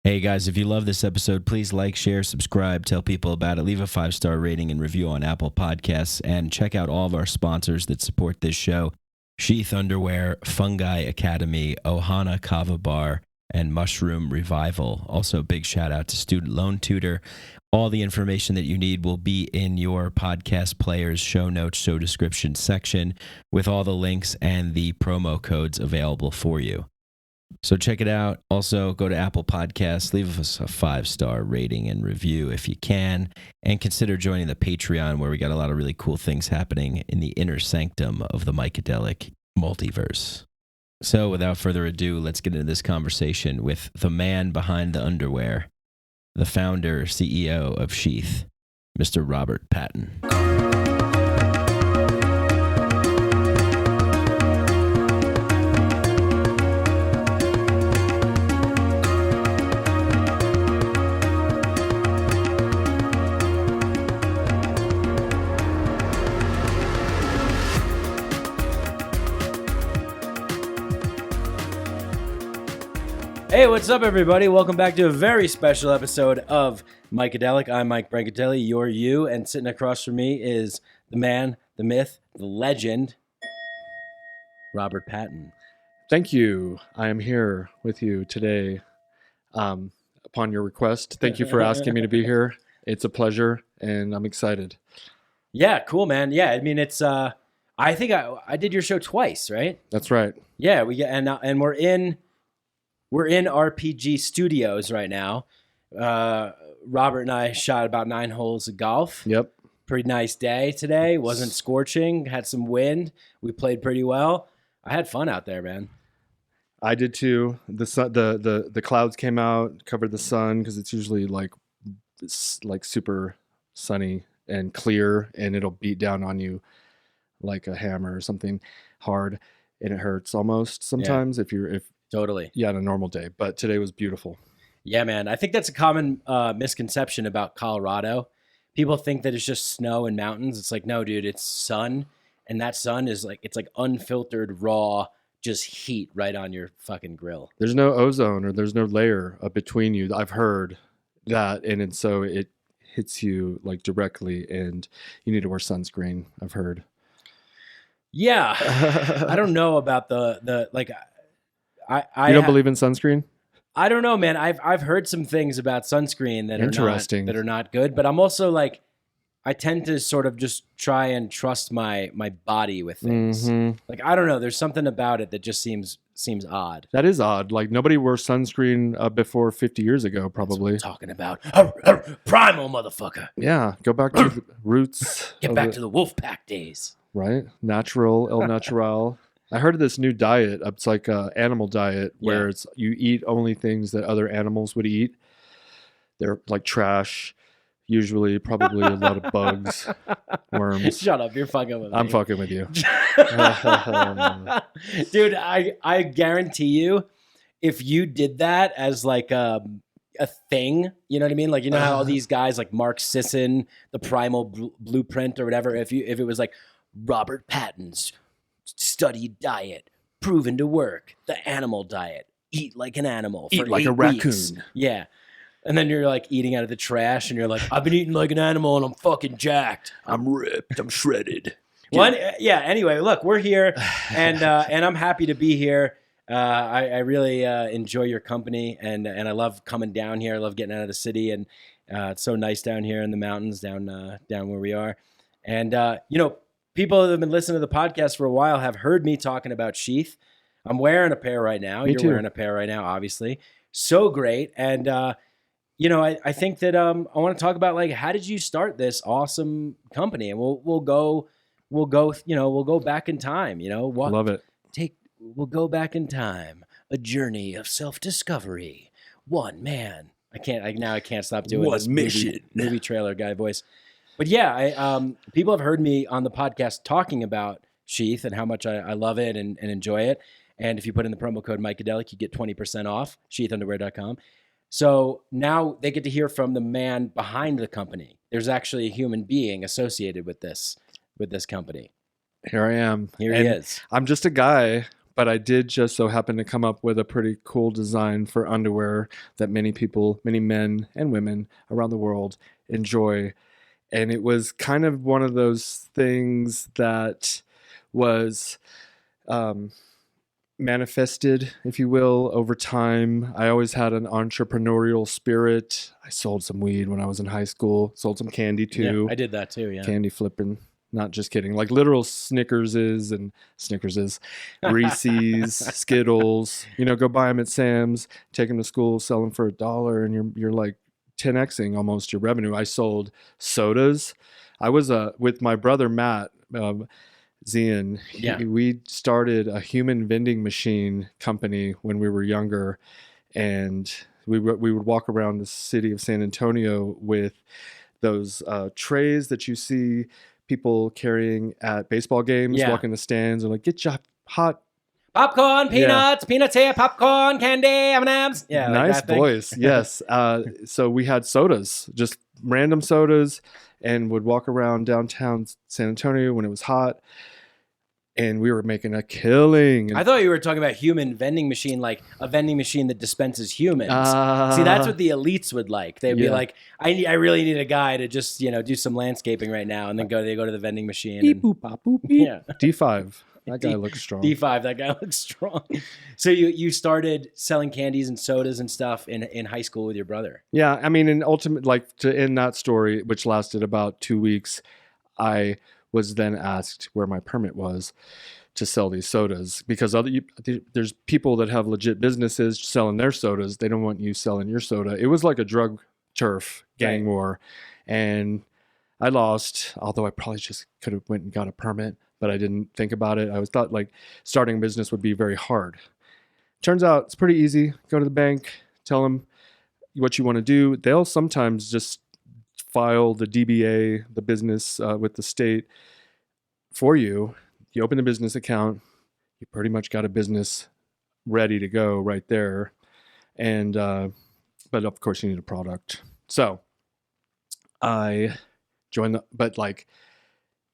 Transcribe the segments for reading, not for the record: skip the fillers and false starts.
Hey guys, if you love this episode, please like, share, subscribe, tell people about it, leave a 5-star rating and review on Apple Podcasts, and check out all of our sponsors that support this show: Sheath Underwear, Fungi Academy, Ohana Kava Bar, and Mushroom Revival. Also, big shout out to Student Loan Tutor. All the information that you need will be in your podcast player's show notes, show description section, with all the links and the promo codes available for you. So check it out. Also, go to Apple Podcasts, leave us a 5-star rating and review if you can, and consider joining the Patreon, where we got a lot of really cool things happening in the inner sanctum of the Mikeadelic multiverse. So without further ado, let's get into this conversation with the man behind the underwear, the founder, CEO of Sheath, Mr. Robert Patton. Hey, what's up, everybody? Welcome back to a very special episode of Mikeadelic. I'm Mike Brancatelli, you're you, and sitting across from me is the man, the myth, the legend, Robert Patton. Thank you. I am here with you today upon your request. Thank you for asking me to be here. It's a pleasure, and I'm excited. Yeah, cool, man. Yeah, I mean, it's, I think I did your show twice, right? That's right. Yeah, and we're in RPG Studios right now. Robert and I shot about 9 holes of golf. Yep. Pretty nice day today. Wasn't scorching. Had some wind. We played pretty well. I had fun out there, man. I did too. The sun, the clouds came out, covered the sun, because it's usually like super sunny and clear, and it'll beat down on you like a hammer or something hard, and it hurts almost sometimes if Totally. Yeah, on a normal day. But today was beautiful. Yeah, man. I think that's a common misconception about Colorado. People think that it's just snow and mountains. It's like, no, dude, it's sun. And that sun is like, it's like unfiltered, raw, just heat right on your fucking grill. There's no ozone, or there's no layer between you. I've heard that. And so it hits you like directly, and you need to wear sunscreen, I've heard. Yeah. I don't know about the like... You don't believe in sunscreen? I don't know, man. I've heard some things about sunscreen that are not good, but I'm also like, I tend to sort of just try and trust my body with things. Mm-hmm. Like, I don't know. There's something about it that just seems odd. That is odd. Like, nobody wore sunscreen before 50 years ago, probably. That's what I'm talking about. Primal, motherfucker. Yeah, go back to the roots. Get back to the Wolfpack days. Right? Natural, el natural. I heard of this new diet. It's like an animal diet where it's you eat only things that other animals would eat. They're like trash, usually, probably a lot of bugs, worms. Shut up, you're fucking with me. I'm fucking with you. Dude, I guarantee you, if you did that as like a thing, you know what I mean? Like, you know how all these guys like Mark Sisson, the Primal Blueprint or whatever, if it was like Robert Patton's studied diet, proven to work, the animal diet, eat like an animal, eat for like 8 a raccoon. Weeks. Yeah. And then you're like eating out of the trash, and you're like, I've been eating like an animal, and I'm fucking jacked. I'm ripped. I'm shredded. Well, yeah. Anyway, look, we're here, and I'm happy to be here. I really enjoy your company, and I love coming down here. I love getting out of the city, and it's so nice down here in the mountains, down where we are. And you know, people that have been listening to the podcast for a while have heard me talking about Sheath. I'm wearing a pair right now. You're wearing a pair right now, obviously. So great. And, you know, I think that I want to talk about, like, how did you start this awesome company? And we'll go back in time, you know. Love it. We'll go back in time. A journey of self-discovery. One man. I can't stop doing One this mission. movie trailer guy voice. But yeah, people have heard me on the podcast talking about Sheath and how much I love it and enjoy it. And if you put in the promo code mikeadelic, you get 20% off, SHEATHUnderwear.com. So now they get to hear from the man behind the company. There's actually a human being associated with this company. Here I am. Here he is. I'm just a guy But I did just so happen to come up with a pretty cool design for underwear that many people, many men and women around the world enjoy. And it was kind of one of those things that was manifested, if you will, over time. I always had an entrepreneurial spirit. I sold some weed when I was in high school, sold some candy too. Yeah, I did that too. Yeah. Candy flipping. Not just kidding. Like literal Snickerses, Reese's, Skittles. Go buy them at Sam's, take them to school, sell them for $1, and you're like 10xing almost your revenue. I sold sodas. I was with my brother Matt Zian. We started a human vending machine company when we were younger, and we would walk around the city of San Antonio with those trays that you see people carrying at baseball games, walking the stands, and like, get your hot popcorn, peanuts, peanuts here, popcorn, candy, M&Ms. Yeah, nice voice. Yes. So we had sodas, just random sodas, and would walk around downtown San Antonio when it was hot. And we were making a killing. I thought you were talking about human vending machine, like a vending machine that dispenses humans. See, that's what the elites would like. They'd be like, I really need a guy to just, do some landscaping right now. And then they go to the vending machine. Beep, boop, bop, boop, beep. Yeah. D5. That guy looks strong. D5, that guy looks strong. So you started selling candies and sodas and stuff in high school with your brother. Yeah. I mean, in ultimate, like to end that story, which lasted about 2 weeks, I was then asked where my permit was to sell these sodas, because there's people that have legit businesses selling their sodas. They don't want you selling your soda. It was like a drug turf gang war, and I lost, although I probably just could have went and got a permit, but I didn't think about it. I was thought like starting a business would be very hard. Turns out it's pretty easy. Go to the bank, tell them what you want to do. They'll sometimes just file the DBA, the business with the state for you. You open the business account, you pretty much got a business ready to go right there. And but of course you need a product. So I joined but like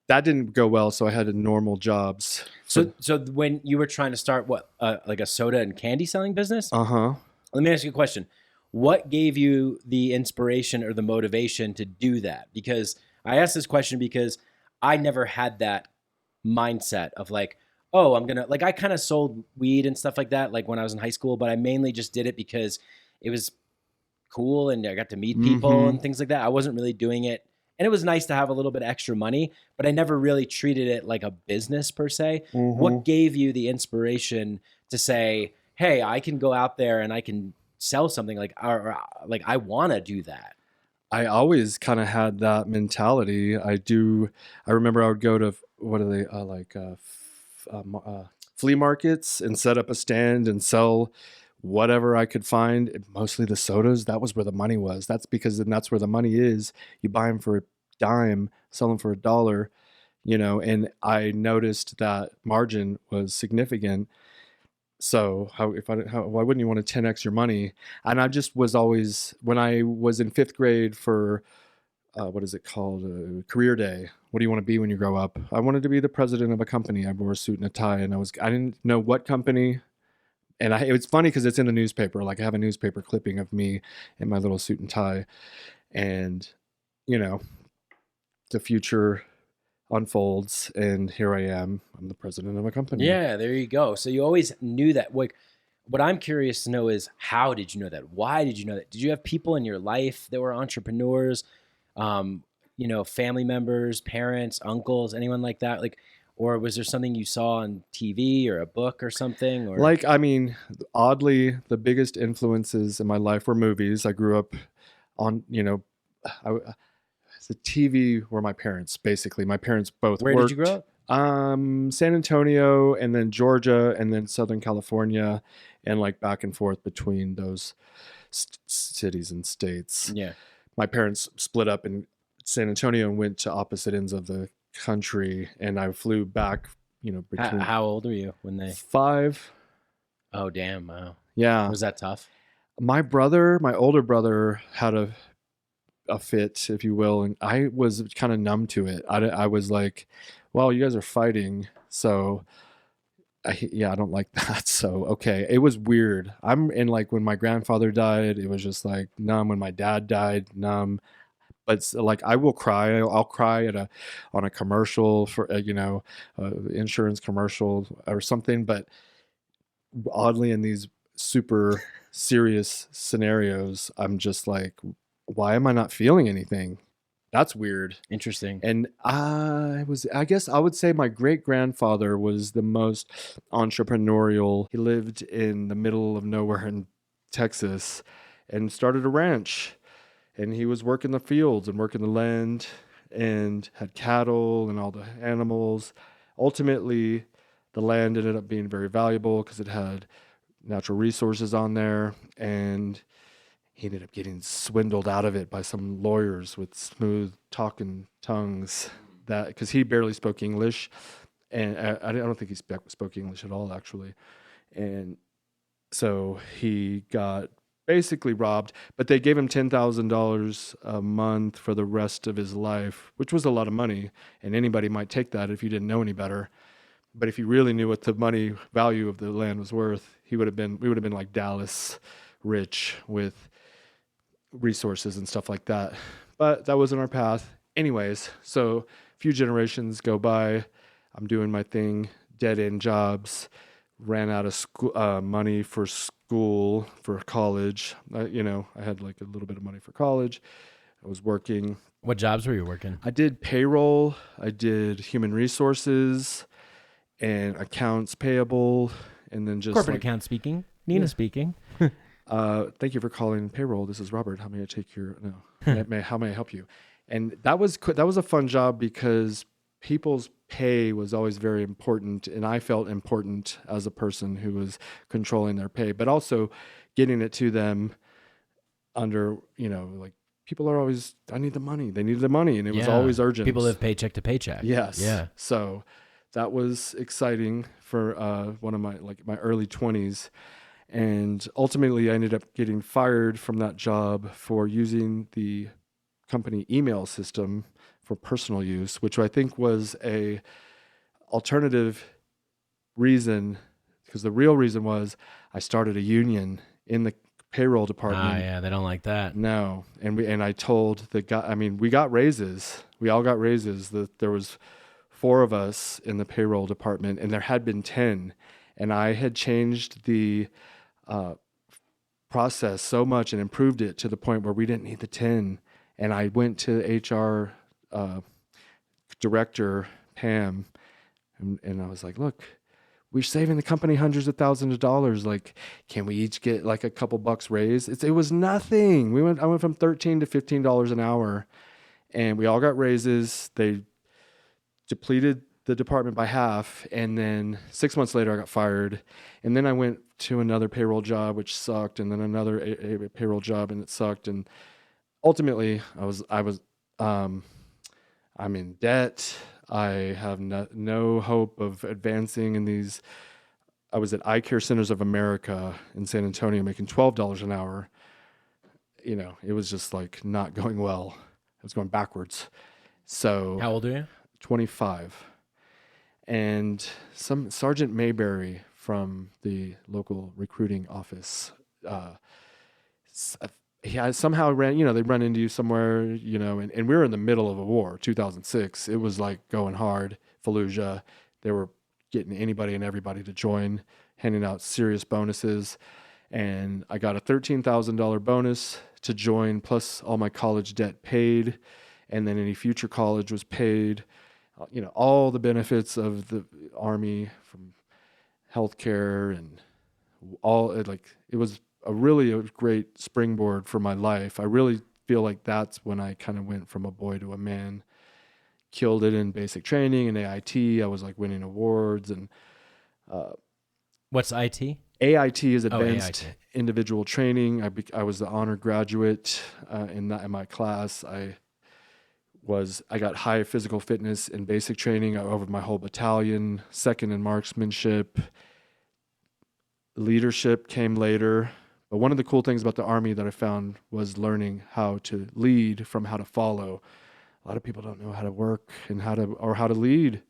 that didn't go well, so I had normal jobs. So when you were trying to start like a soda and candy selling business? Uh-huh. Let me ask you a question. What gave you the inspiration or the motivation to do that? Because I asked this question because I never had that mindset of like, oh, I'm going to, like, I kind of sold weed and stuff like that, like when I was in high school, but I mainly just did it because it was cool and I got to meet people and things like that. I wasn't really doing it. And it was nice to have a little bit extra money, but I never really treated it like a business per se. What gave you the inspiration to say, hey, I can go out there and I can sell something, like I want to do that? I always kind of had that mentality. I remember I would go to, what are they, flea markets and set up a stand and sell whatever I could find, mostly the sodas. That was where the money was. That's where the money is. You buy them for a dime, sell them for $1, and I noticed that margin was significant. So why wouldn't you want to 10x your money? And I just was always, when I was in 5th grade for, what is it called? Career day. What do you want to be when you grow up? I wanted to be the president of a company. I wore a suit and a tie, and I didn't know what company. And it's funny because it's in the newspaper. Like I have a newspaper clipping of me in my little suit and tie, and the future unfolds, and here I am. I'm the president of a company. Yeah, there you go. So you always knew that. Like, what I'm curious to know is, how did you know that? Why did you know that? Did you have people in your life that were entrepreneurs? Family members, parents, uncles, anyone like that? Like, or was there something you saw on TV or a book or something? Or Oddly, the biggest influences in my life were movies. I grew up on, the TV were my parents, basically. My parents both Where worked. Did you grow up? San Antonio, and then Georgia, and then Southern California, and like back and forth between those cities and states. Yeah. My parents split up in San Antonio and went to opposite ends of the country, and I flew back, between. How old were you when they? 5. Oh, damn. Wow. Yeah. Was that tough? My older brother had a fit, if you will, and I was kind of numb to it. I was like, well, you guys are fighting, so I don't like that. So, okay. It was weird. Like when my grandfather died, it was just like numb. When my dad died, numb. But like I will cry. I'll cry on a commercial for, insurance commercial or something. But oddly, in these super serious scenarios, I'm just like, why am I not feeling anything? That's weird. Interesting. And I guess I would say my great grandfather was the most entrepreneurial. He lived in the middle of nowhere in Texas and started a ranch. And he was working the fields and working the land and had cattle and all the animals. Ultimately, the land ended up being very valuable because it had natural resources on there. And he ended up getting swindled out of it by some lawyers with smooth talking tongues, that because he barely spoke English. And I don't think he spoke English at all, actually. And so he got basically robbed, but they gave him $10,000 a month for the rest of his life, which was a lot of money. And anybody might take that if you didn't know any better. But if you really knew what the money value of the land was worth, we would have been like Dallas rich with resources and stuff like that. But that wasn't our path. Anyways, so a few generations go by. I'm doing my thing, dead end jobs, ran out of school, money for school, for college. I had like a little bit of money for college. I was working. What jobs were you working? I did payroll. I did human resources and accounts payable, and then just corporate account speaking. Nina speaking. Thank you for calling payroll. This is Robert. How may I take your how may I help you? And that was a fun job because people's pay was always very important, and I felt important as a person who was controlling their pay, but also getting it to them under, like people are always, I need the money. They needed the money, and it was always urgent. People live paycheck to paycheck. Yes. Yeah. So that was exciting for one of my early 20s. And ultimately, I ended up getting fired from that job for using the company email system for personal use, which I think was a alternative reason, because the real reason was I started a union in the payroll department. Yeah, they don't like that. No, and I told the guy. I mean, we got raises. We all got raises. There was 4 of us in the payroll department, and there had been 10, and I had changed the process so much and improved it to the point where we didn't need the 10. And I went to HR director Pam, and I was like, "Look, we're saving the company hundreds of thousands of dollars. Like, can we each get like a couple bucks raise?" It was nothing. I went from $13 to $15 an hour, and we all got raises. They depleted the department by half, and then 6 months later I got fired, and then I went to another payroll job which sucked, and then another a payroll job, and it sucked, and ultimately I'm in debt. I have no hope of advancing in these. I was at Eye Care Centers of America in San Antonio making $12 an hour. It was just like not going well. It was going backwards. So How old are you? 25. And some Sergeant Mayberry from the local recruiting office, he somehow they run into you somewhere, and we were in the middle of a war, 2006. It was like going hard, Fallujah. They were getting anybody and everybody to join, handing out serious bonuses. And I got a $13,000 bonus to join, plus all my college debt paid. And then any future college was paid. All the benefits of the Army, from healthcare and all, it was a great springboard for my life. I really feel like that's when I kind of went from a boy to a man. Killed it in basic training and AIT. I was like winning awards. And what's IT? AIT is Advanced AIT. Individual Training. I was the honor graduate in my class. I got high physical fitness and basic training over my whole battalion, second in marksmanship. Leadership came later. But one of the cool things about the Army that I found was learning how to lead from how to follow. A lot of people don't know how to work and how to lead.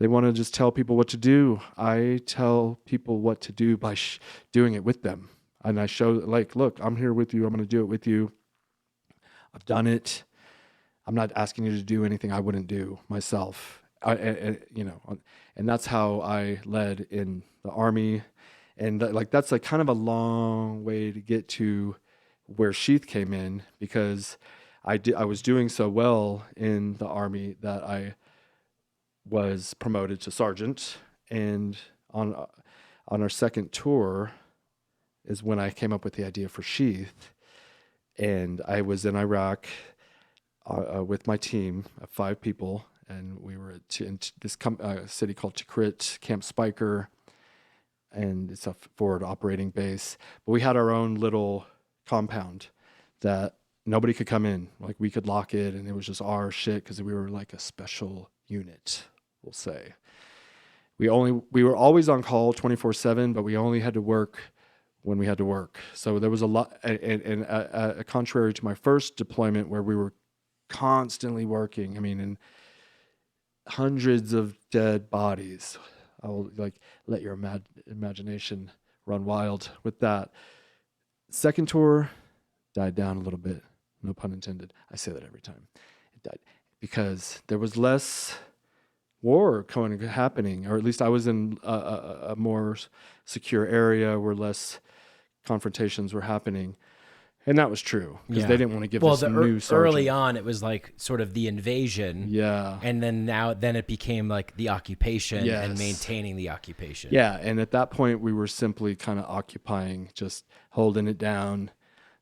They want to just tell people what to do. I tell people what to do by doing it with them. And I show, like, look, I'm here with you. I'm going to do it with you. I've done it. I'm not asking you to do anything I wouldn't do myself. And that's how I led in the Army. And that's like kind of a long way to get to where Sheath came in, because I was doing so well in the Army that I was promoted to sergeant. And on our second tour is when I came up with the idea for Sheath. And I was in Iraq with my team of 5 people, and we were in this city called Tikrit, Camp Spiker, and it's a forward operating base. But we had our own little compound that nobody could come in. Like, we could lock it, and it was just our shit because we were like a special unit, we'll say. We were always on call 24/7, but we only had to work when we had to work. So there was a lot, and contrary to my first deployment where we were constantly working, I mean, in hundreds of dead bodies. I'll let your imagination run wild with that. Second tour died down a little bit. No pun intended. I say that every time. It died because there was less war happening, or at least I was in a more secure area where less confrontations were happening. And that was true, because they didn't want to give us new sergeant. Early on, it was like sort of the invasion. Yeah. And then it became like the occupation and maintaining the occupation. Yeah. And at that point, we were simply kind of occupying, just holding it down.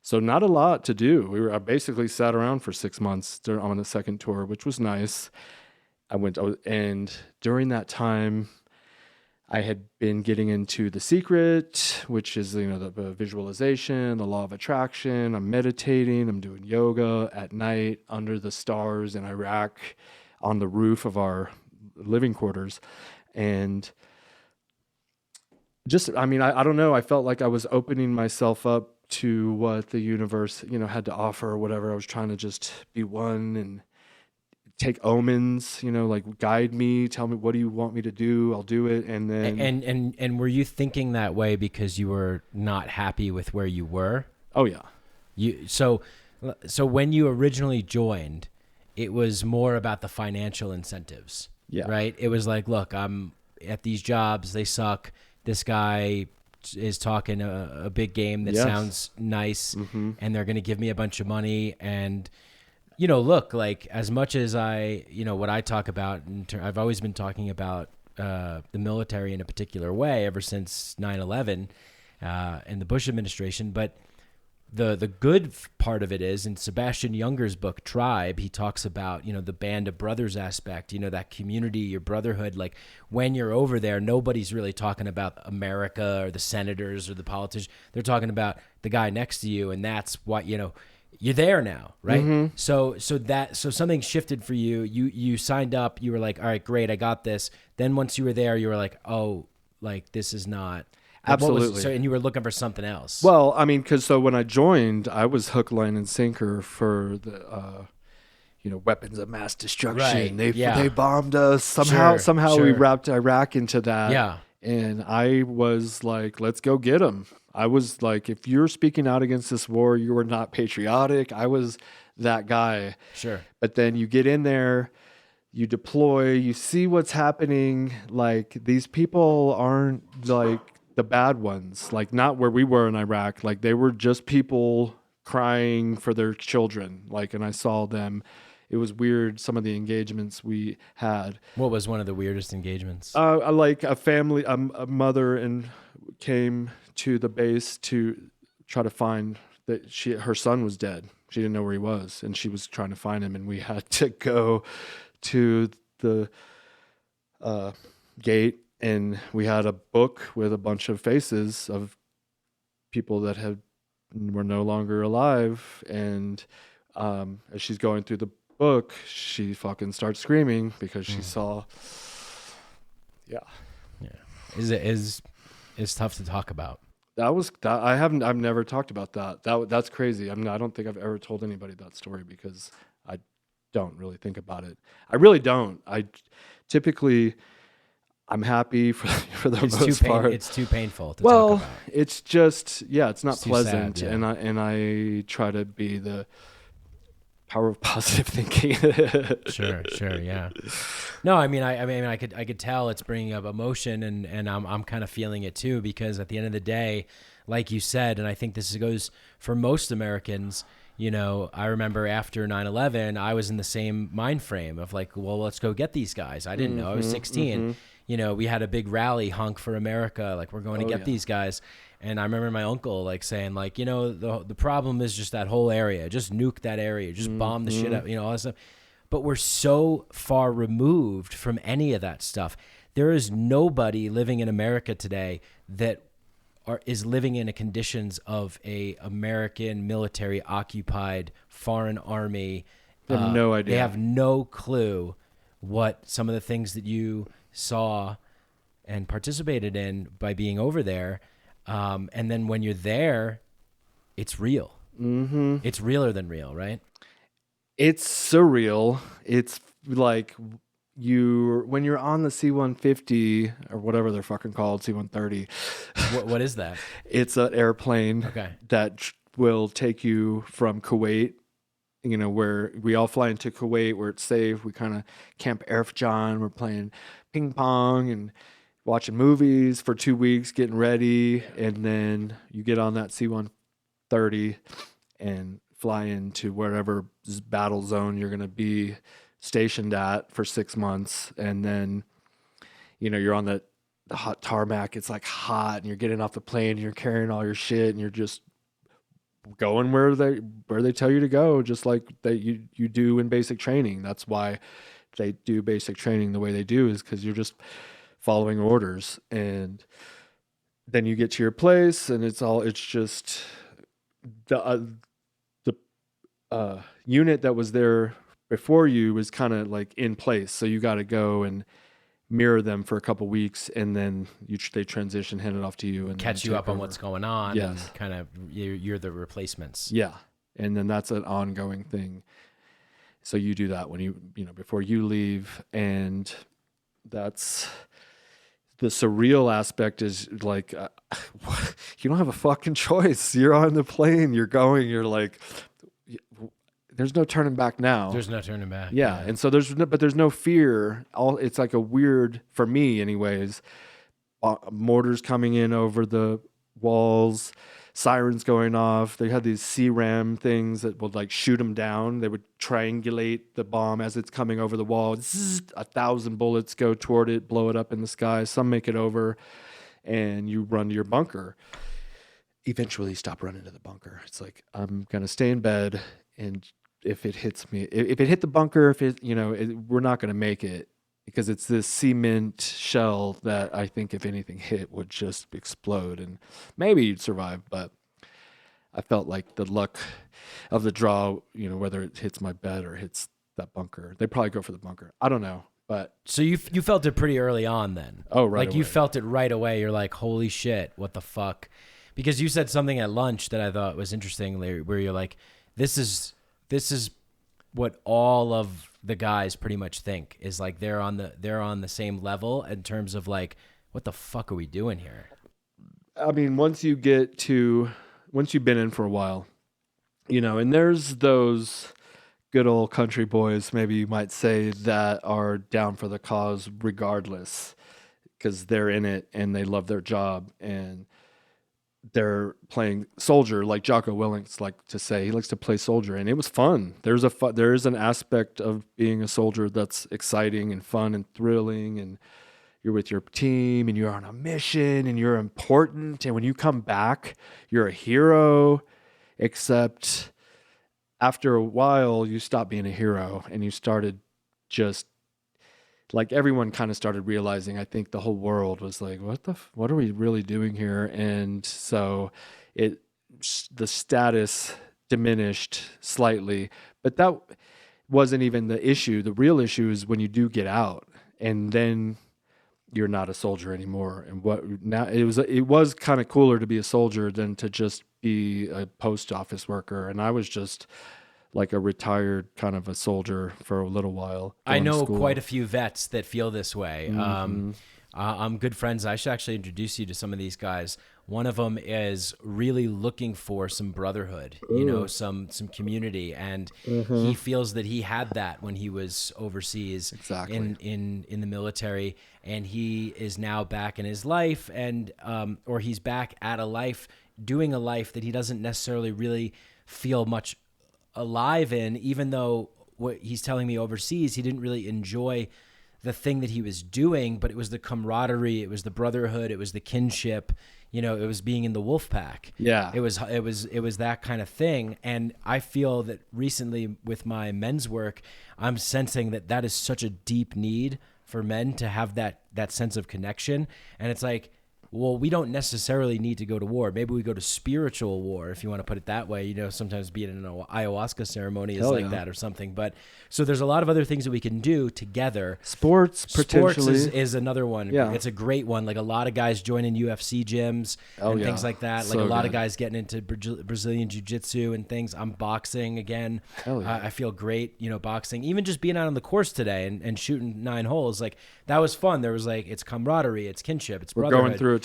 So not a lot to do. I basically sat around for 6 months on the second tour, which was nice. And during that time, I had been getting into The Secret, which is, the visualization, the law of attraction. I'm meditating. I'm doing yoga at night under the stars in Iraq on the roof of our living quarters. And I don't know. I felt like I was opening myself up to what the universe, had to offer or whatever. I was trying to just be one and take omens, guide me, tell me, what do you want me to do? I'll do it. And then, and were you thinking that way because you were not happy with where you were? Oh yeah. So when you originally joined, it was more about the financial incentives. Yeah. Right. It was like, look, I'm at these jobs. They suck. This guy is talking a big game that sounds nice, and they're going to give me a bunch of money. And look, like, as much as what I talk about, I've always been talking about the military in a particular way ever since 9/11 and the Bush administration. But the good part of it is, in Sebastian Junger's book, Tribe, he talks about, the band of brothers aspect, that community, your brotherhood. Like, when you're over there, nobody's really talking about America or the senators or the politicians. They're talking about the guy next to you. And that's what, you're there now, right? Mm-hmm. So something shifted for you. You signed up. You were like, all right, great, I got this. Then once you were there, you were like, oh, like, this is not. Absolutely. And you were looking for something else. Well, I mean, because when I joined, I was hook, line, and sinker for the, weapons of mass destruction. Right. They bombed us somehow. We wrapped Iraq into that. Yeah. And I was like, let's go get them. I was like, if you're speaking out against this war, you are not patriotic. I was that guy. Sure. But then you get in there, you deploy, you see what's happening. Like, these people aren't like the bad ones, like, not where we were in Iraq. Like, they were just people crying for their children. Like, and I saw them. It was weird, some of the engagements we had. What was one of the weirdest engagements? Like a family, a mother came to the base to try to find that her son was dead. She didn't know where he was, and she was trying to find him, and we had to go to the gate, and we had a book with a bunch of faces of people that were no longer alive. And as she's going through the book, she fucking starts screaming because she saw. Yeah. It's tough to talk about. I've never talked about that. That's crazy. I don't think I've ever told anybody that story because I don't really think about it. I really don't. I typically, I'm happy for the It's most part. It's too painful to talk about. It's just it's not It's too pleasant, sad, yeah. and I try to be the power of positive thinking. Sure, yeah. No, I mean, I could tell it's bringing up emotion, and I'm kind of feeling it too, because at the end of the day, like you said, and I think this goes for most Americans. You know, I remember after 9/11, I was in the same mind frame of like, well, let's go get these guys. I didn't know. I was 16. You know, we had a big rally, Hunk for America. Like, we're going to get these guys. And I remember my uncle like saying like, you know, the problem is just that whole area. Just nuke that area. Just bomb the shit out, you know, all that stuff. But we're so far removed from any of that stuff. There is nobody living in America today that is living in the conditions of a American military occupied foreign army. They have no idea. They have no clue what some of the things that you saw and participated in by being over there. And then when you're there, it's real. Mm-hmm. It's realer than real, right? It's surreal. It's like when you're on the C-150 or whatever they're fucking called, C-130. What is that? It's an airplane that will take you from Kuwait, you know, where we all fly into Kuwait where it's safe. We kind of camp Air John. We're playing ping pong and watching movies for 2 weeks, getting ready. And then you get on that C-130 and fly into wherever battle zone you're going to be stationed at for 6 months. And then, you know, you're on the hot tarmac. It's like hot, and you're getting off the plane and you're carrying all your shit and you're just going where they tell you to go, just like you do in basic training. That's why they do basic training the way they do, is because you're just following orders. And then you get to your place and it's just the unit that was there before you was kind of like in place. So you got to go and mirror them for a couple weeks, and then they transition, hand it off to you, and catch you up over on what's going on. Yes. And kind of you're the replacements. Yeah. And then that's an ongoing thing. So you do that when you know, before you leave. And that's the surreal aspect, is like, you don't have a fucking choice. You're on the plane, you're going, you're like, there's no turning back now. There's no turning back. Yeah. And so there's no fear. It's like a weird, for me anyways, mortars coming in over the walls, sirens going off. They had these CRAM things that would like shoot them down. They would triangulate the bomb as it's coming over the wall. 1,000 bullets go toward it, blow it up in the sky. Some make it over, and you run to your bunker. Eventually stop running to the bunker. It's like, I'm going to stay in bed, and if it hits me, if it hit the bunker, we're not going to make it, because it's this cement shell that I think if anything hit would just explode, and maybe you'd survive. But I felt like the luck of the draw, whether it hits my bed or hits that bunker, they probably go for the bunker. I don't know. But so you felt it pretty early on then. Oh, right. Like away. You felt it right away. You're like, holy shit, what the fuck? Because you said something at lunch that I thought was interesting, where you're like, this is what all of the guys pretty much think, is like they're on the same level in terms of like, what the fuck are we doing here? I mean, once you've been in for a while, and there's those good old country boys, maybe you might say, that are down for the cause regardless, because they're in it and they love their job and they're playing soldier, like Jocko Willink like to say. He likes to play soldier, and it was fun. There is an aspect of being a soldier that's exciting and fun and thrilling, and you're with your team and you're on a mission and you're important, and when you come back, you're a hero. Except after a while, you stop being a hero and you started just like, everyone kind of started realizing, I think the whole world was like, what are we really doing here? And so the status diminished slightly, but that wasn't even the issue. The real issue is when you do get out and then you're not a soldier anymore. And it was kind of cooler to be a soldier than to just be a post office worker. And I was just like a retired kind of a soldier for a little while. I know quite a few vets that feel this way. Mm-hmm. I'm good friends. I should actually introduce you to some of these guys. One of them is really looking for some brotherhood, you know, some community, and he feels that he had that when he was overseas in the military, and he is now back in his life, and or he's back at a life, doing a life that he doesn't necessarily really feel much alive in, even though what he's telling me overseas, he didn't really enjoy the thing that he was doing, but it was the camaraderie, it was the brotherhood, it was the kinship, you know, it was being in the wolf pack. Yeah. It was that kind of thing. And I feel that recently with my men's work, I'm sensing that is such a deep need for men to have that sense of connection. And it's like, well, we don't necessarily need to go to war. Maybe we go to spiritual war, if you want to put it that way. You know, sometimes being in an ayahuasca ceremony is like that or something. But so there's a lot of other things that we can do together. Sports is another one. Yeah. It's a great one. Like a lot of guys joining UFC gyms and things like that. Like a lot of guys getting into Brazilian jiu-jitsu and things. I'm boxing again. I feel great, you know, boxing. Even just being out on the course today and shooting 9 holes, like that was fun. There was like, it's camaraderie, it's kinship, it's brotherhood. We're going through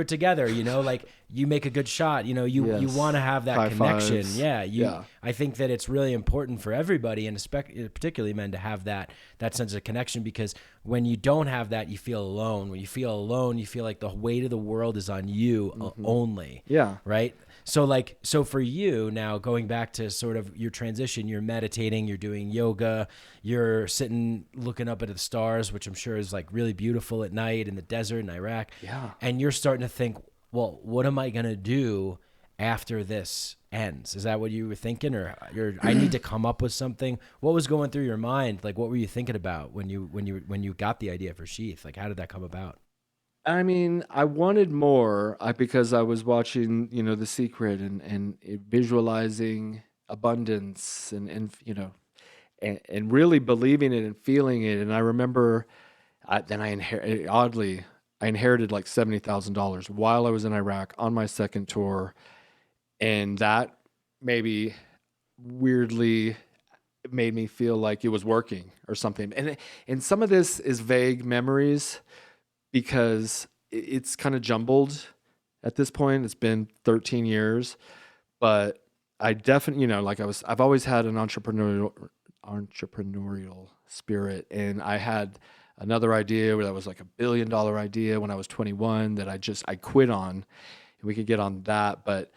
it together, you know, like you make a good shot, you know, you want to have that connection. Fives. I think that it's really important for everybody, and particularly men, to have that sense of connection, because when you don't have that, you feel alone. When you feel alone, you feel like the weight of the world is on you only. Yeah. Right. So for you now, going back to sort of your transition, you're meditating, you're doing yoga, you're sitting looking up at the stars, which I'm sure is like really beautiful at night in the desert in Iraq. Yeah. And you're starting to think, well, what am I going to do after this ends? Is that what you were thinking, or I need to come up with something? What was going through your mind? Like, what were you thinking about when you got the idea for Sheath? Like, how did that come about? I mean, I wanted more because I was watching, you know, The Secret and visualizing abundance and you know, and really believing it and feeling it. And I remember I inherited like $70,000 while I was in Iraq on my second tour. And that maybe weirdly made me feel like it was working or something. And some of this is vague memories, because it's kind of jumbled at this point. It's been 13 years, but I definitely, you know, like I've always had an entrepreneurial spirit. And I had another idea that was like $1 billion idea when I was 21 that I quit on, and we could get on that. But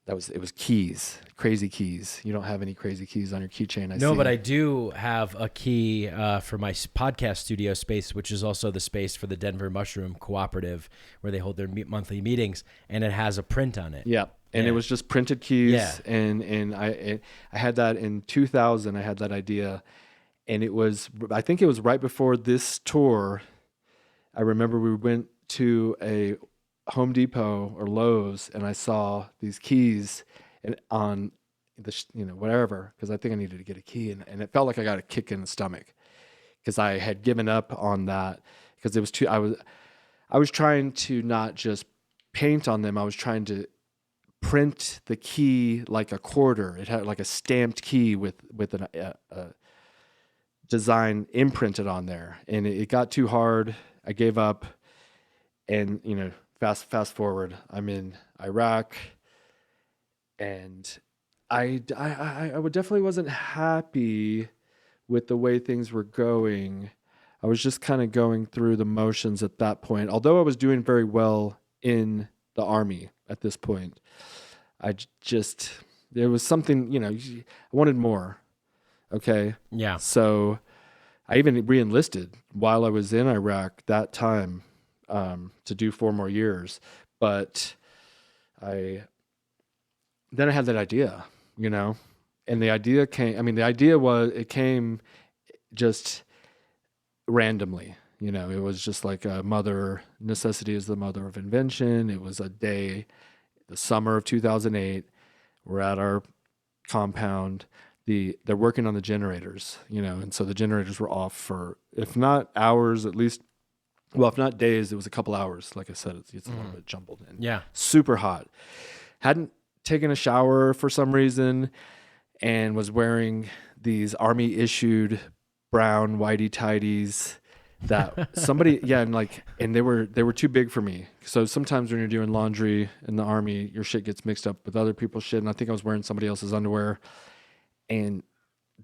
it was keys, crazy keys. You don't have any crazy keys on your keychain. No, but I do have a key for my podcast studio space, which is also the space for the Denver Mushroom Cooperative, where they hold their monthly meetings, and it has a print on it. Yeah. And it was just printed keys. Yeah. And I had that in 2000. I had that idea, and I think it was right before this tour. I remember we went to a Home Depot or Lowe's, and I saw these keys on the, you know, whatever, because I think I needed to get a key, and it felt like I got a kick in the stomach, because I had given up on that, because it was too, I was trying to not just paint on them. I was trying to print the key like a quarter. It had like a stamped key with a design imprinted on there, and it got too hard. I gave up, and you know, fast forward, I'm in Iraq, and I definitely wasn't happy with the way things were going. I was just kind of going through the motions at that point. Although I was doing very well in the Army at this point, there was something, you know, I wanted more. Okay. Yeah. So I even re-enlisted while I was in Iraq that time, to do 4 more years. But then I had that idea, you know, and the idea came just randomly, you know. It was just like necessity is the mother of invention. It was a day, the summer of 2008, we're at our compound. They're working on the generators, you know, and so the generators were off for, if not hours, at least, well, if not days, it was a couple hours. Like I said, it's a little bit jumbled and super hot. Hadn't taken a shower for some reason, and was wearing these Army issued brown whitey tighties that somebody, and they were too big for me. So sometimes when you're doing laundry in the Army, your shit gets mixed up with other people's shit. And I think I was wearing somebody else's underwear, and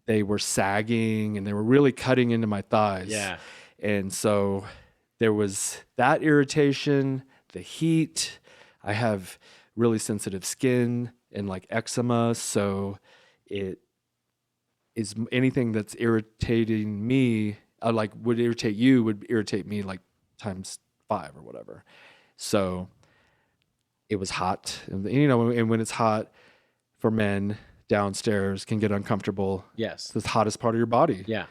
they were sagging and they were really cutting into my thighs. Yeah. And so there was that irritation, the heat. I have really sensitive skin and like eczema. So it is anything that's irritating me, like would irritate you, would irritate me like times 5 or whatever. So it was hot. And, and when it's hot for men, downstairs can get uncomfortable. Yes. It's the hottest part of your body. Yeah.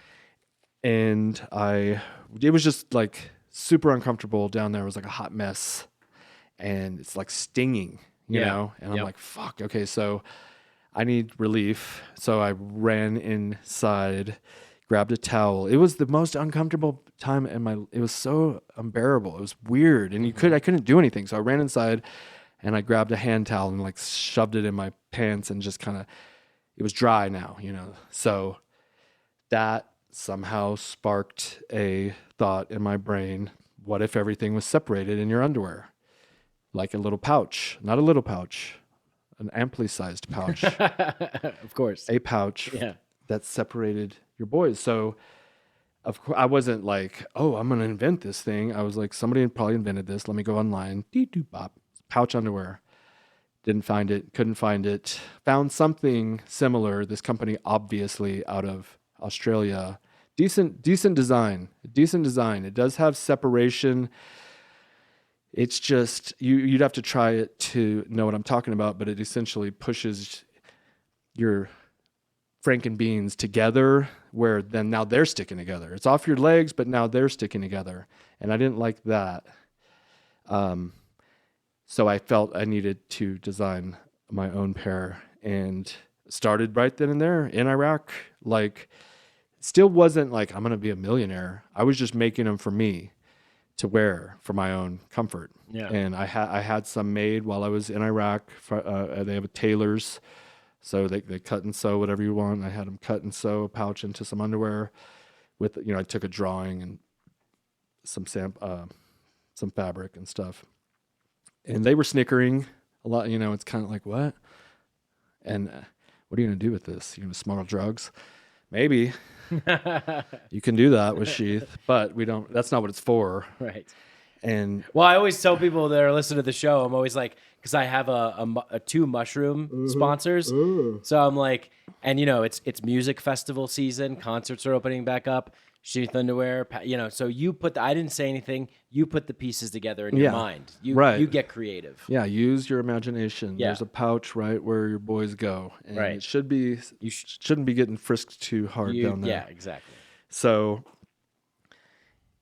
And it was just like super uncomfortable down there. It was like a hot mess, and it's like stinging, you know? And I'm like, fuck. Okay. So I need relief. So I ran inside, grabbed a towel. It was the most uncomfortable time it was so unbearable. It was weird. And I couldn't do anything. So I ran inside and I grabbed a hand towel and like shoved it in my pants and just kind of, it was dry now, So that somehow sparked a thought in my brain. What if everything was separated in your underwear? Like a little pouch, not a little pouch, an amply sized pouch. Of course. A pouch that separated your boys. So of course I wasn't like, oh, I'm going to invent this thing. I was like, somebody had probably invented this. Let me go online. Bop. Pouch underwear. Didn't find it. Couldn't find it. Found something similar. This company, obviously out of Australia. Decent design. It does have separation. It's just, you'd have to try it to know what I'm talking about, but it essentially pushes your Franken beans together, where then now they're sticking together. It's off your legs, but now they're sticking together. And I didn't like that. So I felt I needed to design my own pair, and started right then and there in Iraq. Like, still wasn't like, I'm going to be a millionaire. I was just making them for me to wear for my own comfort. Yeah. And I had some made while I was in Iraq. They have tailors, so they cut and sew whatever you want. I had them cut and sew a pouch into some underwear with, I took a drawing and some fabric and stuff. And they were snickering a lot. It's kind of like, what? And what are you going to do with this? You're going to smuggle drugs? Maybe. You can do that with Sheath, but we don't. That's not what it's for. Right. And well, I always tell people that are listening to the show, I'm always like, because I have a 2 mushroom sponsors. So I'm like, and it's music festival season. Concerts are opening back up. Sheath underwear, so I didn't say anything. You put the pieces together in your mind. You get creative. Yeah, use your imagination. Yeah. There's a pouch right where your boys go. And right. It should be, shouldn't be getting frisked too hard down there. Yeah, exactly. So,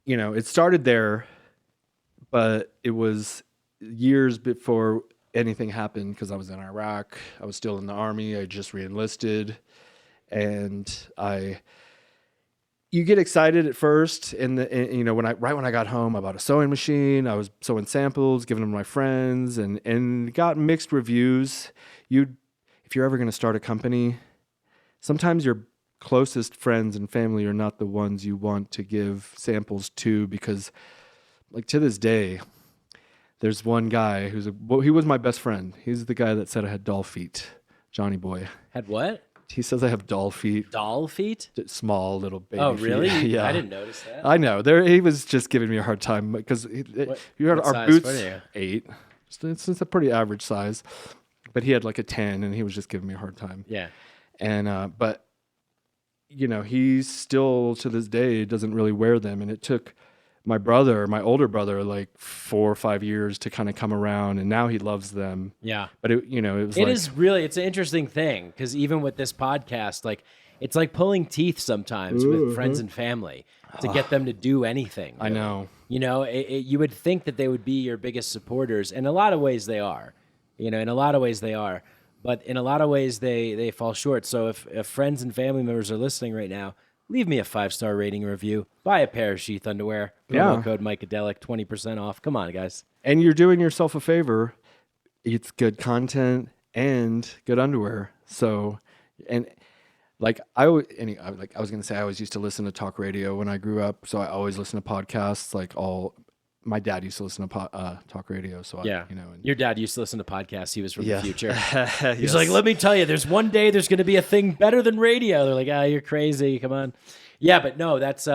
it started there, but it was years before anything happened, because I was in Iraq. I was still in the Army. I just re-enlisted, and you get excited at first, and when I got home, I bought a sewing machine. I was sewing samples, giving them to my friends, and got mixed reviews. If you're ever going to start a company, sometimes your closest friends and family are not the ones you want to give samples to, because, like, to this day, there's one guy he was my best friend. He's the guy that said I had doll feet, Johnny Boy. Had what? He says I have doll feet. Doll feet? Small little baby Oh, really? feet. Yeah. I didn't notice that. I know. He was just giving me a hard time, because you heard our boots 8. It's a pretty average size, but he had like a 10, and he was just giving me a hard time. Yeah. And but he still to this day doesn't really wear them, and it took my older brother, like 4 or 5 years to kind of come around, and now he loves them. Yeah. But it was it's an interesting thing, because even with this podcast, like, it's like pulling teeth sometimes with friends and family to get them to do anything. Really. I know. You would think that they would be your biggest supporters. In a lot of ways they are, but in a lot of ways they fall short. So if friends and family members are listening right now, leave me a 5-star rating review. Buy a pair of Sheath underwear. Promo code mikeadelic, 20% off. Come on, guys. And you're doing yourself a favor. It's good content and good underwear. So, and I was gonna say I always used to listen to talk radio when I grew up, so I always listen to podcasts. My dad used to listen to talk radio, so Yeah. and Your dad used to listen to podcasts. He was from the Yeah. future. Yes. He's like, let me tell you, there's one day there's going to be a thing better than radio. They're like, you're crazy. Come on. Yeah, but no, that's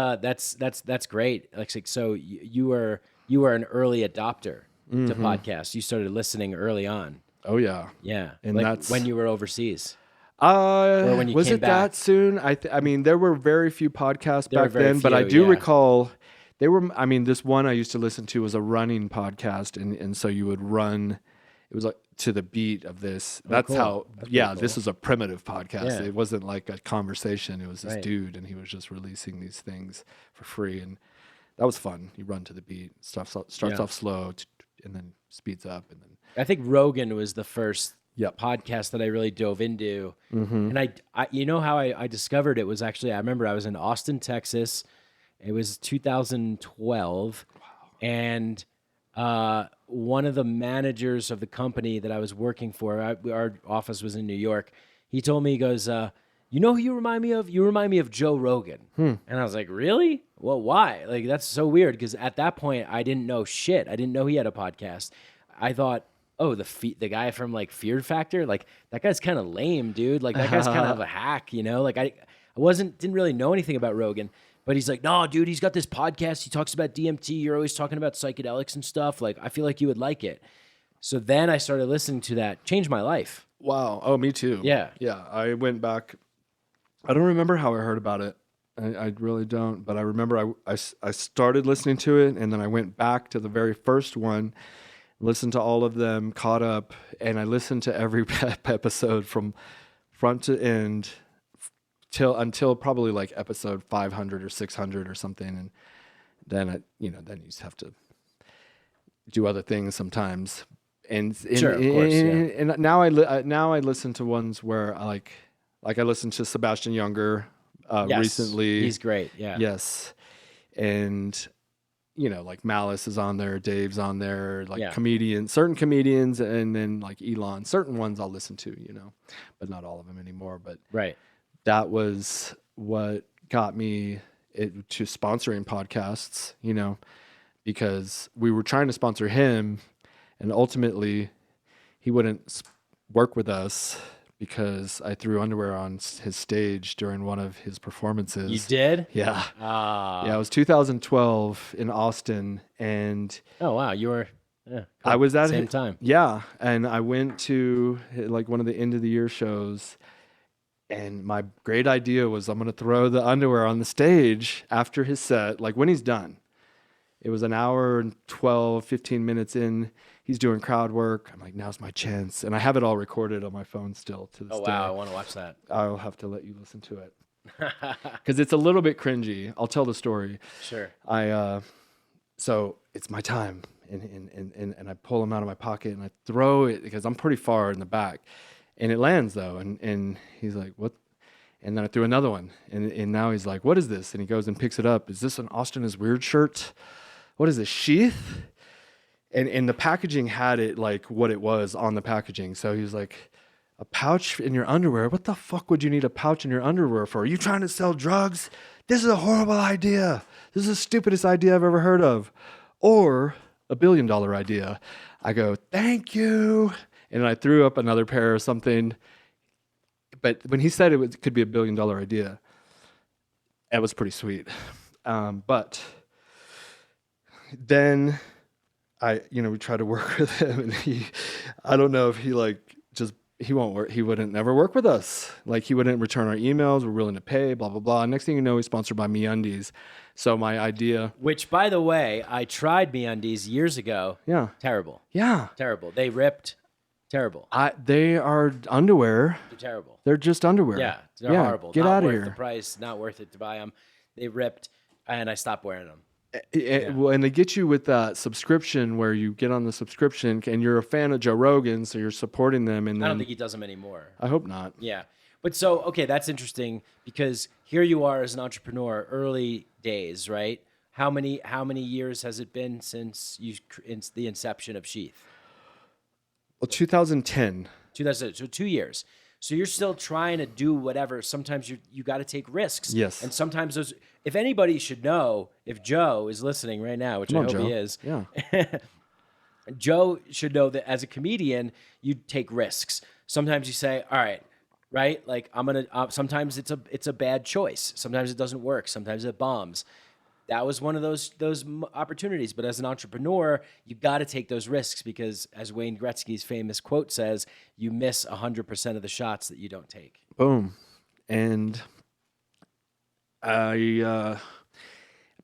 great. Like, so you were an early adopter to podcasts. You started listening early on. Oh yeah. Yeah. And like that's when you were overseas. Or when you was came it back? that soon? I mean, there were very few podcasts There were back very then, but I few, do yeah. recall they were. I mean, this one I used to listen to was a running podcast, and so you would run. It was like to the beat of this. That's cool. how. That's Yeah, pretty this cool. was a primitive podcast. Yeah. It wasn't like a conversation. It was this Right. dude, and he was just releasing these things for free, and that was fun. You run to the beat. Starts Yeah. off slow, and then speeds up, and then. I think Rogan was the first Yep. podcast that I really dove into. Mm-hmm. And I you know how I discovered it was actually, I remember I was in Austin, Texas. It was 2012. And one of the managers of the company that I was working for, our office was in New York. He told me, he goes, you know who you remind me of? You remind me of Joe Rogan. And I was like, really? Well, why? Like, that's so weird because at that point, I didn't know shit. I didn't know he had a podcast. I thought, oh, the guy from like Fear Factor, like that guy's kind of lame, dude. Like that guy's kind of a hack, Like I didn't really know anything about Rogan, but he's like, no, dude, he's got this podcast. He talks about DMT. You're always talking about psychedelics and stuff. Like I feel like you would like it. So then I started listening to that. Changed my life. Wow. Oh, me too. Yeah. Yeah. I went back. I don't remember how I heard about it. I really don't. But I remember I started listening to it, and then I went back to the very first one, listened to all of them, caught up, and I listened to every episode from front to end until probably like episode 500 or 600 or something. And then then you just have to do other things sometimes. And Sure, of course, yeah. And now I listen to ones where I listened to Sebastian Younger Yes, recently. he's great. Yeah. Yes. And like Malice is on there, Dave's on there, like Yeah. certain comedians, and then like Elon, certain ones I'll listen to, but not all of them anymore. But Right. that was what got me to sponsoring podcasts, because we were trying to sponsor him, and ultimately he wouldn't work with us because I threw underwear on his stage during one of his performances. You did? Yeah. Ah. Yeah, it was 2012 in Austin, and Oh wow, you were. Yeah. I cool. was at Same time. Yeah, and I went to like one of the end of the year shows, and my great idea was I'm going to throw the underwear on the stage after his set, like when he's done. It was an hour and 12, 15 minutes in. He's doing crowd work. I'm like, now's my chance. And I have it all recorded on my phone still to this Oh day. wow, I want to watch that. I'll have to let you listen to it because it's a little bit cringy. I'll tell the story. Sure. So it's my time, and I pull him out of my pocket and I throw it because I'm pretty far in the back, and it lands though, and he's like, what? And then I threw another one, and now he's like, what is this? And he goes and picks it up. Is this an Austin is Weird shirt? What is this, Sheath? And the packaging had it like what it was on the packaging. So he was like, a pouch in your underwear? What the fuck would you need a pouch in your underwear for? Are you trying to sell drugs? This is a horrible idea. This is the stupidest idea I've ever heard of. Or $1 billion idea. I go, thank you. And I threw up another pair or something. But when he said it could be $1 billion idea, it was pretty sweet. But then we tried to work with him, and I don't know if he won't work. He wouldn't never work with us. Like he wouldn't return our emails. We're willing to pay, blah, blah, blah. Next thing you know, he's sponsored by MeUndies. So my idea. Which, by the way, I tried MeUndies years ago. Yeah. Terrible. Yeah. Terrible. They ripped. Terrible. They are underwear. They're terrible. They're just underwear. Yeah. They're horrible. Get not out of worth here. the price. Not worth it to buy them. They ripped, and I stopped wearing them. Well, and they get you with that subscription where you get on the subscription and you're a fan of Joe Rogan, so you're supporting them. And then, I don't think he does them anymore. I hope not. Yeah. But so, okay, that's interesting because here you are as an entrepreneur, early days, right? How many years has it been since the inception of Sheath? Well, 2010. 2000, so 2 years. So you're still trying to do whatever. Sometimes you got to take risks. Yes. And sometimes those, if anybody should know, if Joe is listening right now, which I hope he is, Yeah. Joe should know that as a comedian, you take risks. Sometimes you say, all right, right? Like I'm going to, sometimes it's a bad choice. Sometimes it doesn't work. Sometimes it bombs. That was one of those opportunities. But as an entrepreneur, you got to take those risks because, as Wayne Gretzky's famous quote says, you miss 100% of the shots that you don't take. Boom. And I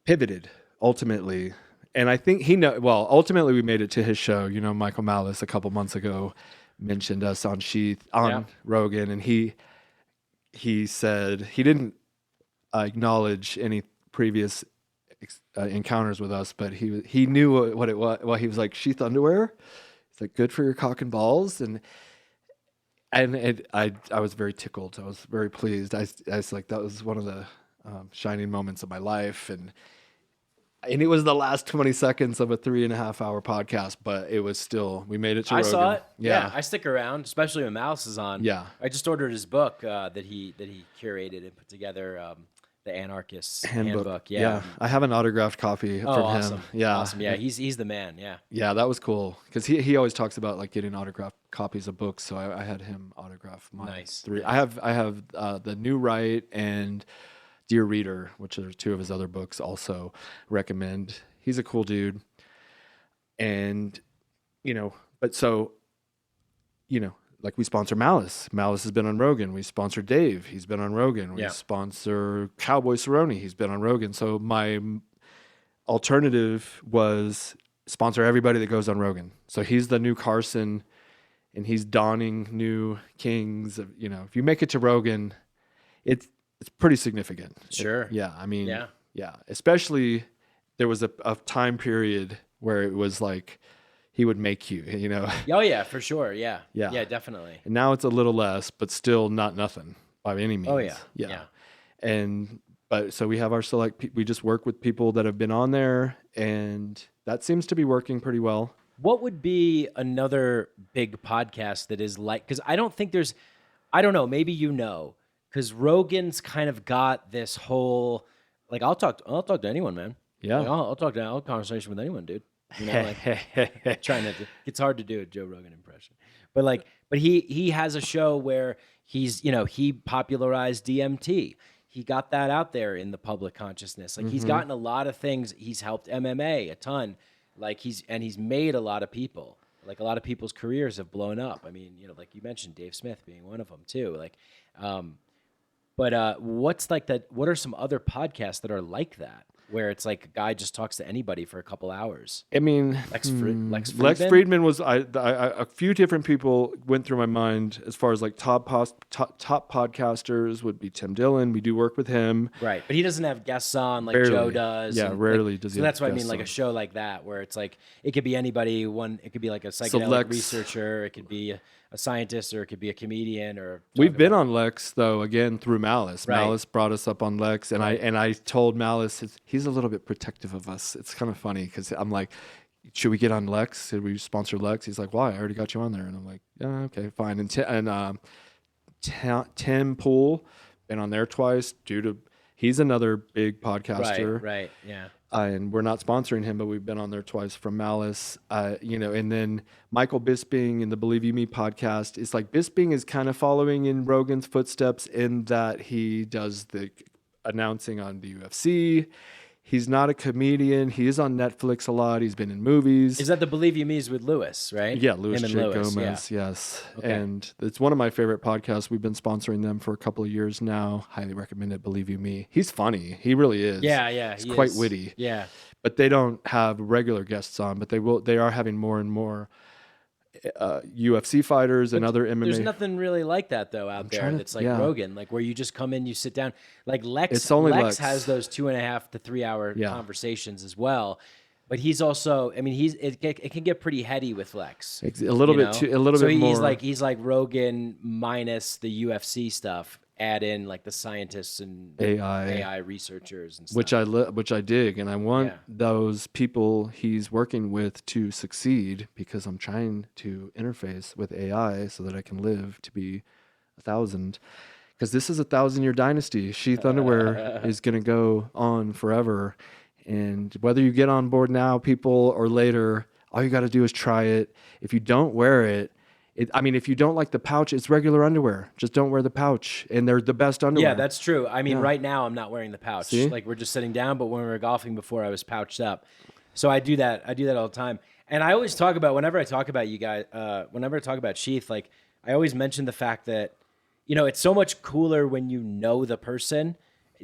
pivoted ultimately. And I think ultimately we made it to his show. You know, Michael Malice a couple months ago mentioned us on Rogan. And he said he didn't acknowledge any previous encounters with us, but he knew what it was. Well, he was like, Sheath Underwear. It's like, good for your cock and balls. And I was very tickled. I was very pleased. I was like, that was one of the shining moments of my life. And it was the last 20 seconds of a 3.5 hour podcast, but it was still, we made it to Rogan. I saw it. Yeah. I stick around, especially when Malice is on. Yeah. I just ordered his book that he curated and put together. The Anarchist's Handbook. Yeah. I have an autographed copy from awesome. him. Yeah. Awesome. Yeah. He's the man. Yeah. Yeah, that was cool. Because he always talks about like getting autographed copies of books. So I had him autograph mine. Nice. 3. I have The New Right and Dear Reader, which are 2 of his other books. Also recommend. He's a cool dude. And, like we sponsor Malice. Malice has been on Rogan. We sponsor Dave. He's been on Rogan. We sponsor Cowboy Cerrone. He's been on Rogan. So my alternative was sponsor everybody that goes on Rogan. So he's the new Carson, and he's donning new kings. If you make it to Rogan, it's pretty significant. Sure. Yeah. Especially there was a time period where it was like, he would make you. Oh yeah, for sure. Yeah. Yeah. Yeah, definitely. And now it's a little less, but still not nothing by any means. Oh yeah. Yeah. But so we have our select. We just work with people that have been on there, and that seems to be working pretty well. What would be another big podcast that is like? Because I don't think there's. I don't know. Maybe because Rogan's kind of got this whole like I'll talk to anyone, man. Yeah. Like, I'll have a conversation with anyone, dude. Trying to. It's hard to do a Joe Rogan impression, but he has a show where he popularized DMT. He got that out there in the public consciousness. Like he's gotten a lot of things. He's helped MMA a ton. Like he's made a lot of people. Like a lot of people's careers have blown up. I mean, like you mentioned, Dave Smith being one of them too. Like, but what's like that? What are some other podcasts that are like that? Where it's like a guy just talks to anybody for a couple hours. I mean, Lex Friedman? Friedman was a few different people went through my mind as far as like top podcasters would be Tim Dillon. We do work with him, right? But he doesn't have guests on like rarely. Joe does. Yeah, rarely does he. So that's what I mean, on. like a show like that where it's like it could be anybody. It could be like a psychedelic researcher. It could be a scientist, or it could be a comedian. Or we've been on Lex though again through Malice. Right. Malice brought us up on Lex, and I told Malice he's a little bit protective of us. It's kind of funny because I'm like, should we get on Lex? Should we sponsor Lex? He's like, why? I already got you on there, and I'm like, yeah, okay, fine. And Tim Pool been on there twice he's another big podcaster. Right, yeah. And we're not sponsoring him, but we've been on there twice from Malice. And then Michael Bisping in the Believe You Me podcast. It's like Bisping is kind of following in Rogan's footsteps in that he does the announcing on the UFC. He's not a comedian. He is on Netflix a lot. He's been in movies. Is that the Believe You Me's with Lewis, right? Yeah, Louis J. Gomez, yes. Okay. And it's one of my favorite podcasts. We've been sponsoring them for a couple of years now. Highly recommend it, Believe You Me. He's funny. He really is. Yeah. He's quite witty. Yeah. But they don't have regular guests on, but they are having more and more UFC fighters and other MMA. There's nothing really like that though out there that's like Rogan, like where you just come in, you sit down. Like Lex has those 2.5 to 3 hour conversations as well. But he's also, I mean, it can get pretty heady with Lex. A little bit more. So he's like Rogan minus the UFC stuff. Add in like the scientists and AI researchers and stuff. Which I dig, and I want those people he's working with to succeed because I'm trying to interface with AI so that I can live to be a 1,000, because this is a 1,000-year dynasty. Sheath Underwear is going to go on forever. And whether you get on board now, people, or later, all you got to do is try it. If you don't wear it, if you don't like the pouch, it's regular underwear. Just don't wear the pouch, and they're the best underwear. Yeah, that's true. I mean, right now I'm not wearing the pouch. See? Like we're just sitting down, but when we were golfing before, I was pouched up. So I do that. I do that all the time. And I always talk about, whenever I talk about you guys, whenever I talk about Sheath, like I always mention the fact that, it's so much cooler when you know the person,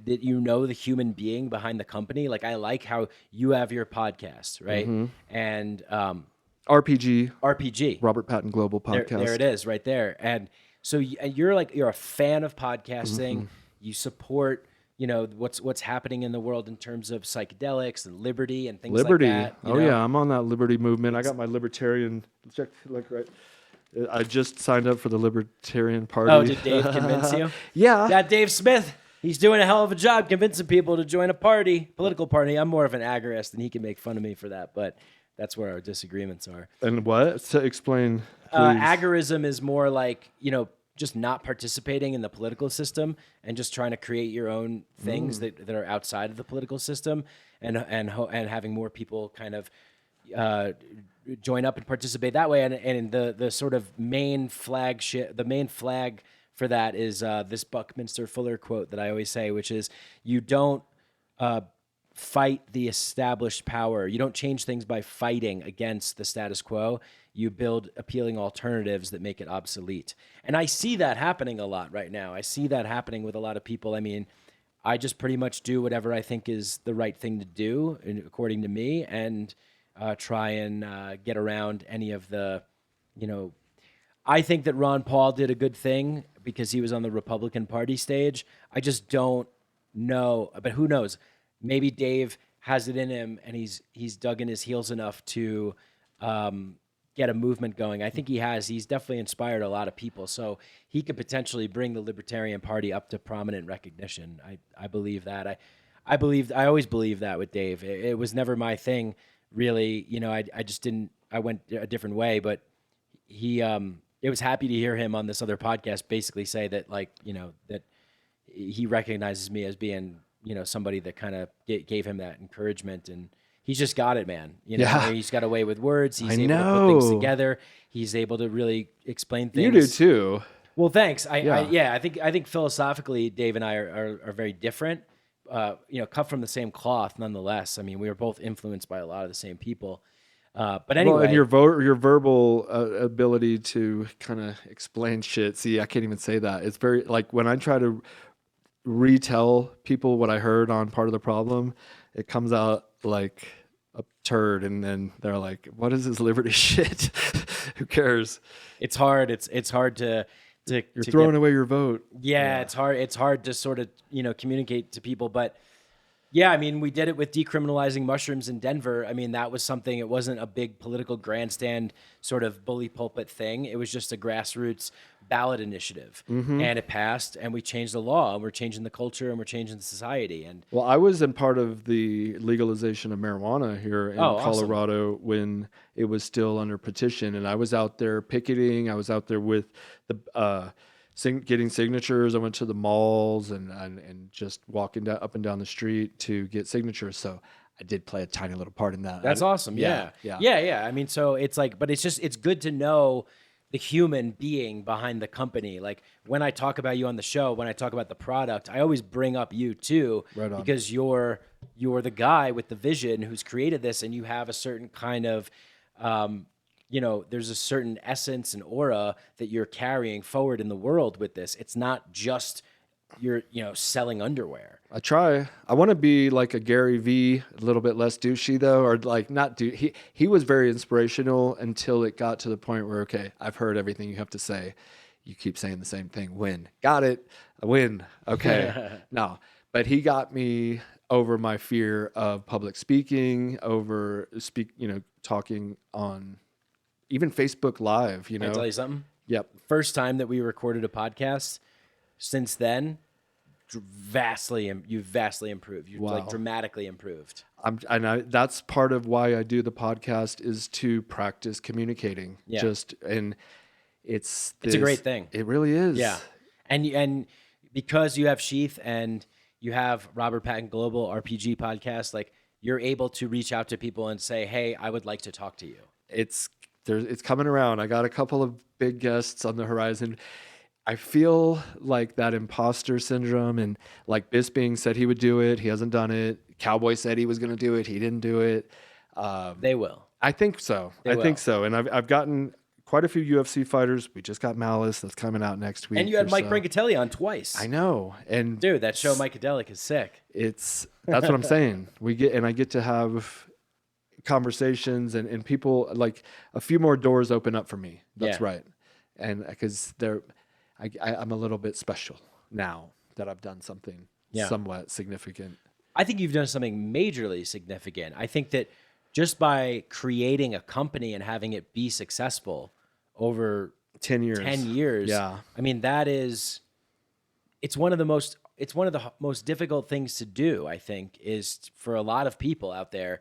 that you know the human being behind the company. Like I like how you have your podcast, right? Mm-hmm. And RPG, Robert Patton Global Podcast. There it is, right there. And so you're a fan of podcasting. Mm-hmm. You support, what's happening in the world in terms of psychedelics and liberty and things like that. Yeah, I'm on that liberty movement. I got my libertarian check. I just signed up for the Libertarian Party. Oh, did Dave convince you? Yeah. That Dave Smith. He's doing a hell of a job convincing people to join a political party. I'm more of an agorist, and he can make fun of me for that, but that's where our disagreements are. And what? To explain, please. Agorism is more like, just not participating in the political system and just trying to create your own things that are outside of the political system, and having more people kind of join up and participate that way. And the sort of main flag for that is this Buckminster Fuller quote that I always say, which is, you don't fight the established power. You don't change things by fighting against the status quo. You build appealing alternatives that make it obsolete. And I see that happening a lot right now. I see that happening with a lot of people. I mean, I just pretty much do whatever I think is the right thing to do, according to me, and try and get around any of the, I think that Ron Paul did a good thing because he was on the Republican Party stage. I just don't know, but who knows? Maybe Dave has it in him, and he's dug in his heels enough to get a movement going. I think he has. He's definitely inspired a lot of people, so he could potentially bring the Libertarian Party up to prominent recognition. I believe that. I always believed that with Dave. It was never my thing, really. I just didn't. I went a different way, but he. It was happy to hear him on this other podcast basically say that, that he recognizes me as being, somebody that kind of gave him that encouragement, and he's just got it, man. He's got a way with words. He's able to put things together. He's able to really explain things. You do too. Well, thanks. I think philosophically, Dave and I are very different. Cut from the same cloth, nonetheless. I mean, we were both influenced by a lot of the same people. But anyway, and your verbal ability to kind of explain shit. See, I can't even say that. It's very, like, when I try to retell people what I heard on Part of the Problem, it comes out like a turd, and then they're like, "What is this liberty shit?" Who cares? It's hard. It's hard to. You're throwing away your vote. Yeah, it's hard. It's hard to sort of communicate to people, but. Yeah, I mean, we did it with decriminalizing mushrooms in Denver. I mean, that was something, it wasn't a big political grandstand sort of bully pulpit thing. It was just a grassroots ballot initiative. Mm-hmm. And it passed, and we changed the law, and we're changing the culture, and we're changing the society. And well, I was in part of the legalization of marijuana here in Colorado when it was still under petition, and I was out there picketing. I was out there with the getting signatures. I went to the malls and just walking up and down the street to get signatures. So I did play a tiny little part in that. That's awesome. Yeah. I mean, so it's like, but it's good to know the human being behind the company. Like when I talk about you on the show, when I talk about the product, I always bring up you too, right on. Because you're the guy with the vision who's created this, and you have a certain kind of, there's a certain essence and aura that you're carrying forward in the world with this. It's not just you're, selling underwear. I try. I want to be like a Gary V, a little bit less douchey though, or like not douche. He was very inspirational until it got to the point where, okay, I've heard everything you have to say. You keep saying the same thing. Win. Got it. I win. Okay. No, but he got me over my fear of public speaking, talking on even Facebook Live, Can I tell you something? Yep. First time that we recorded a podcast, since then, you've vastly improved. You've like dramatically improved. That's part of why I do the podcast, is to practice communicating. Yeah. And it's a great thing. It really is. Yeah. And because you have Sheath and you have Robert Patton Global RPG podcast, like you're able to reach out to people and say, hey, I would like to talk to you. It's coming around. I got a couple of big guests on the horizon. I feel like that imposter syndrome, and like Bisping said he would do it. He hasn't done it. Cowboy said he was going to do it. He didn't do it. They will. I think so. I think so. And I've gotten quite a few UFC fighters. We just got Malice that's coming out next week. And you had Mike Brancatelli on twice. I know. And dude, that show Mikeadelic is sick. That's what I'm saying. I get to have conversations and people, like a few more doors open up for me. That's right. And because I'm a little bit special now that I've done something somewhat significant. I think you've done something majorly significant. I think that just by creating a company and having it be successful over 10 years. Yeah. I mean, it's one of the most difficult things to do, I think, is for a lot of people out there.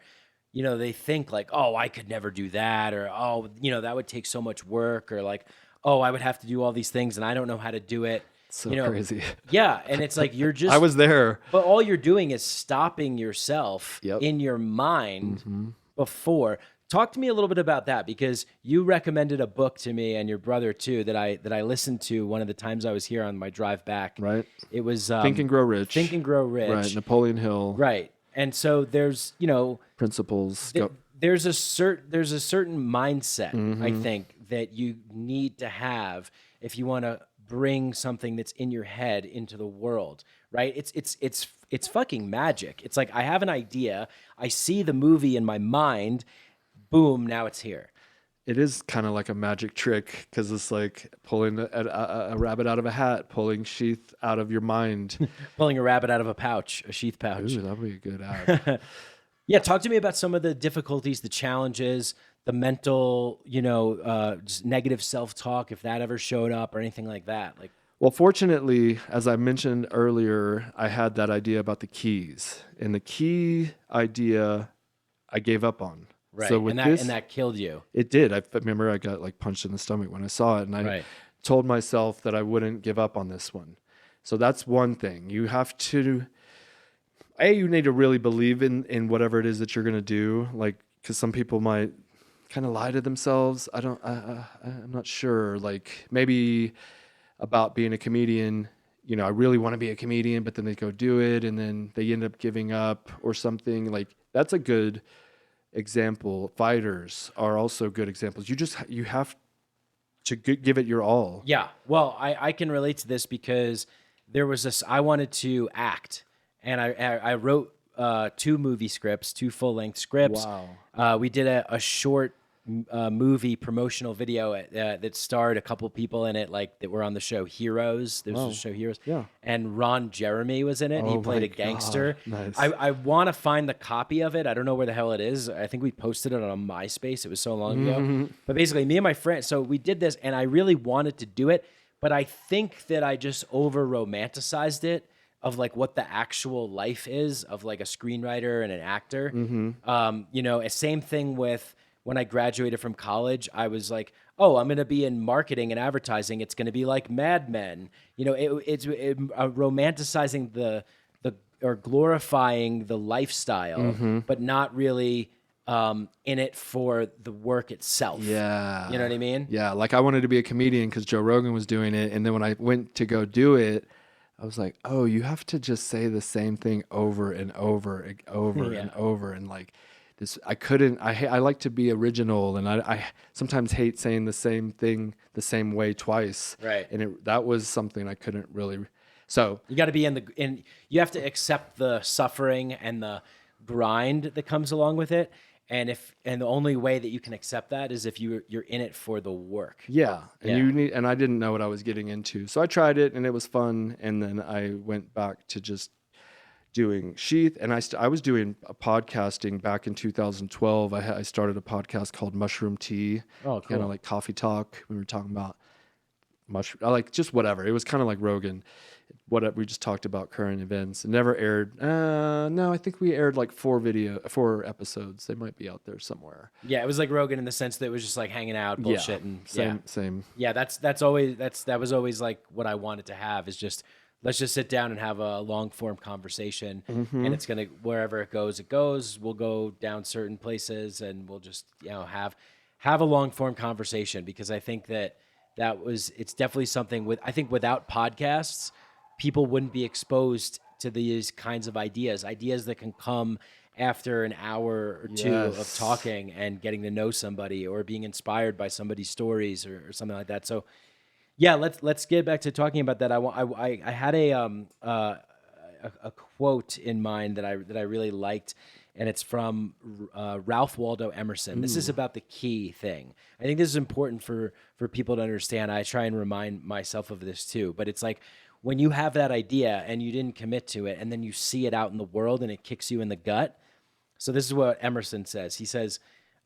You know, they think like, oh, I could never do that, or, oh, you know, that would take so much work, or like, oh, I would have to do all these things and I don't know how to do it. So crazy. Yeah. And it's like, you're just, I was there, but all you're doing is stopping yourself in your mind before. Talk to me a little bit about that, because you recommended a book to me and your brother too, that I listened to one of the times I was here on my drive back. Right. It was Think and Grow Rich. Think and Grow Rich. Right. Napoleon Hill. Right. And so there's, you know, principles. There's a certain mindset, I think, that you need to have if you want to bring something that's in your head into the world, right? It's fucking magic. It's like, I have an idea, I see the movie in my mind, boom, now it's here. It is kind of like a magic trick, because it's like pulling a rabbit out of a hat, pulling Sheath out of your mind. Pulling a rabbit out of a pouch, a Sheath pouch. Ooh, that'd be a good ad. Yeah, talk to me about some of the difficulties, the challenges, the mental, just negative self-talk, if that ever showed up or anything like that. Like, well, fortunately, as I mentioned earlier, I had that idea about the keys, and the key idea I gave up on. Right, so with and that killed you. It did. I remember I got like punched in the stomach when I saw it, and I told myself that I wouldn't give up on this one. So that's one thing. You have to, you need to really believe in whatever it is that you're going to do. Like, because some people might kind of lie to themselves. I'm not sure. Like, maybe about being a comedian, I really want to be a comedian, but then they go do it and then they end up giving up or something. Like, that's a good example. Fighters are also good examples. You have to give it your all. Yeah. Well, I can relate to this because there was this, I wanted to act, and I wrote 2 movie scripts, 2 full-length scripts. Wow. We did a short movie promotional video that starred a couple people in it, like that were on the show Heroes. There was the show Heroes. Yeah. And Ron Jeremy was in it. He played a gangster. Nice. I want to find the copy of it. I don't know where the hell it is. I think we posted it on MySpace. It was so long ago. But basically, me and my friend, so we did this, and I really wanted to do it, but I think that I just over-romanticized it, of like what the actual life is of like a screenwriter and an actor. Same thing with when I graduated from college. I was like, oh, I'm going to be in marketing and advertising. It's going to be like Mad Men. It's romanticizing or glorifying the lifestyle, but not really in it for the work itself. Yeah. You know what I mean? Yeah. Like, I wanted to be a comedian because Joe Rogan was doing it. And then when I went to go do it, I was like, oh, you have to just say the same thing over and over and over and over. And like this, I like to be original. And I sometimes hate saying the same thing the same way twice. Right. And that was something I couldn't really. So you got to be you have to accept the suffering and the grind that comes along with it. And the only way that you can accept that is if you're in it for the work. Yeah. And I didn't know what I was getting into. So I tried it and it was fun. And then I went back to just doing Sheath. And I was doing podcasting back in 2012. I started a podcast called Mushroom Tea. Oh, cool. Kind of like coffee talk. We were talking about mushroom, like just whatever. It was kind of like Rogan. what we just talked about, current events. It never aired. No, I think we aired like 4 episodes. They might be out there somewhere. Yeah, it was like Rogan in the sense that it was just like hanging out, bullshit, and Same. Yeah, that was always like what I wanted to have, is just let's just sit down and have a long form conversation, and it's gonna, wherever it goes. We'll go down certain places, and we'll just have a long form conversation, because I think it's definitely something I think without podcasts, people wouldn't be exposed to these kinds of ideas that can come after an hour or two of talking and getting to know somebody, or being inspired by somebody's stories or something like that. So yeah, let's get back to talking about that. I had a quote in mind that I really liked, and it's from Ralph Waldo Emerson. This is about the key thing. I think this is important for people to understand. I try and remind myself of this too, but it's like, when you have that idea and you didn't commit to it, and then you see it out in the world and it kicks you in the gut. So this is what Emerson says. He says,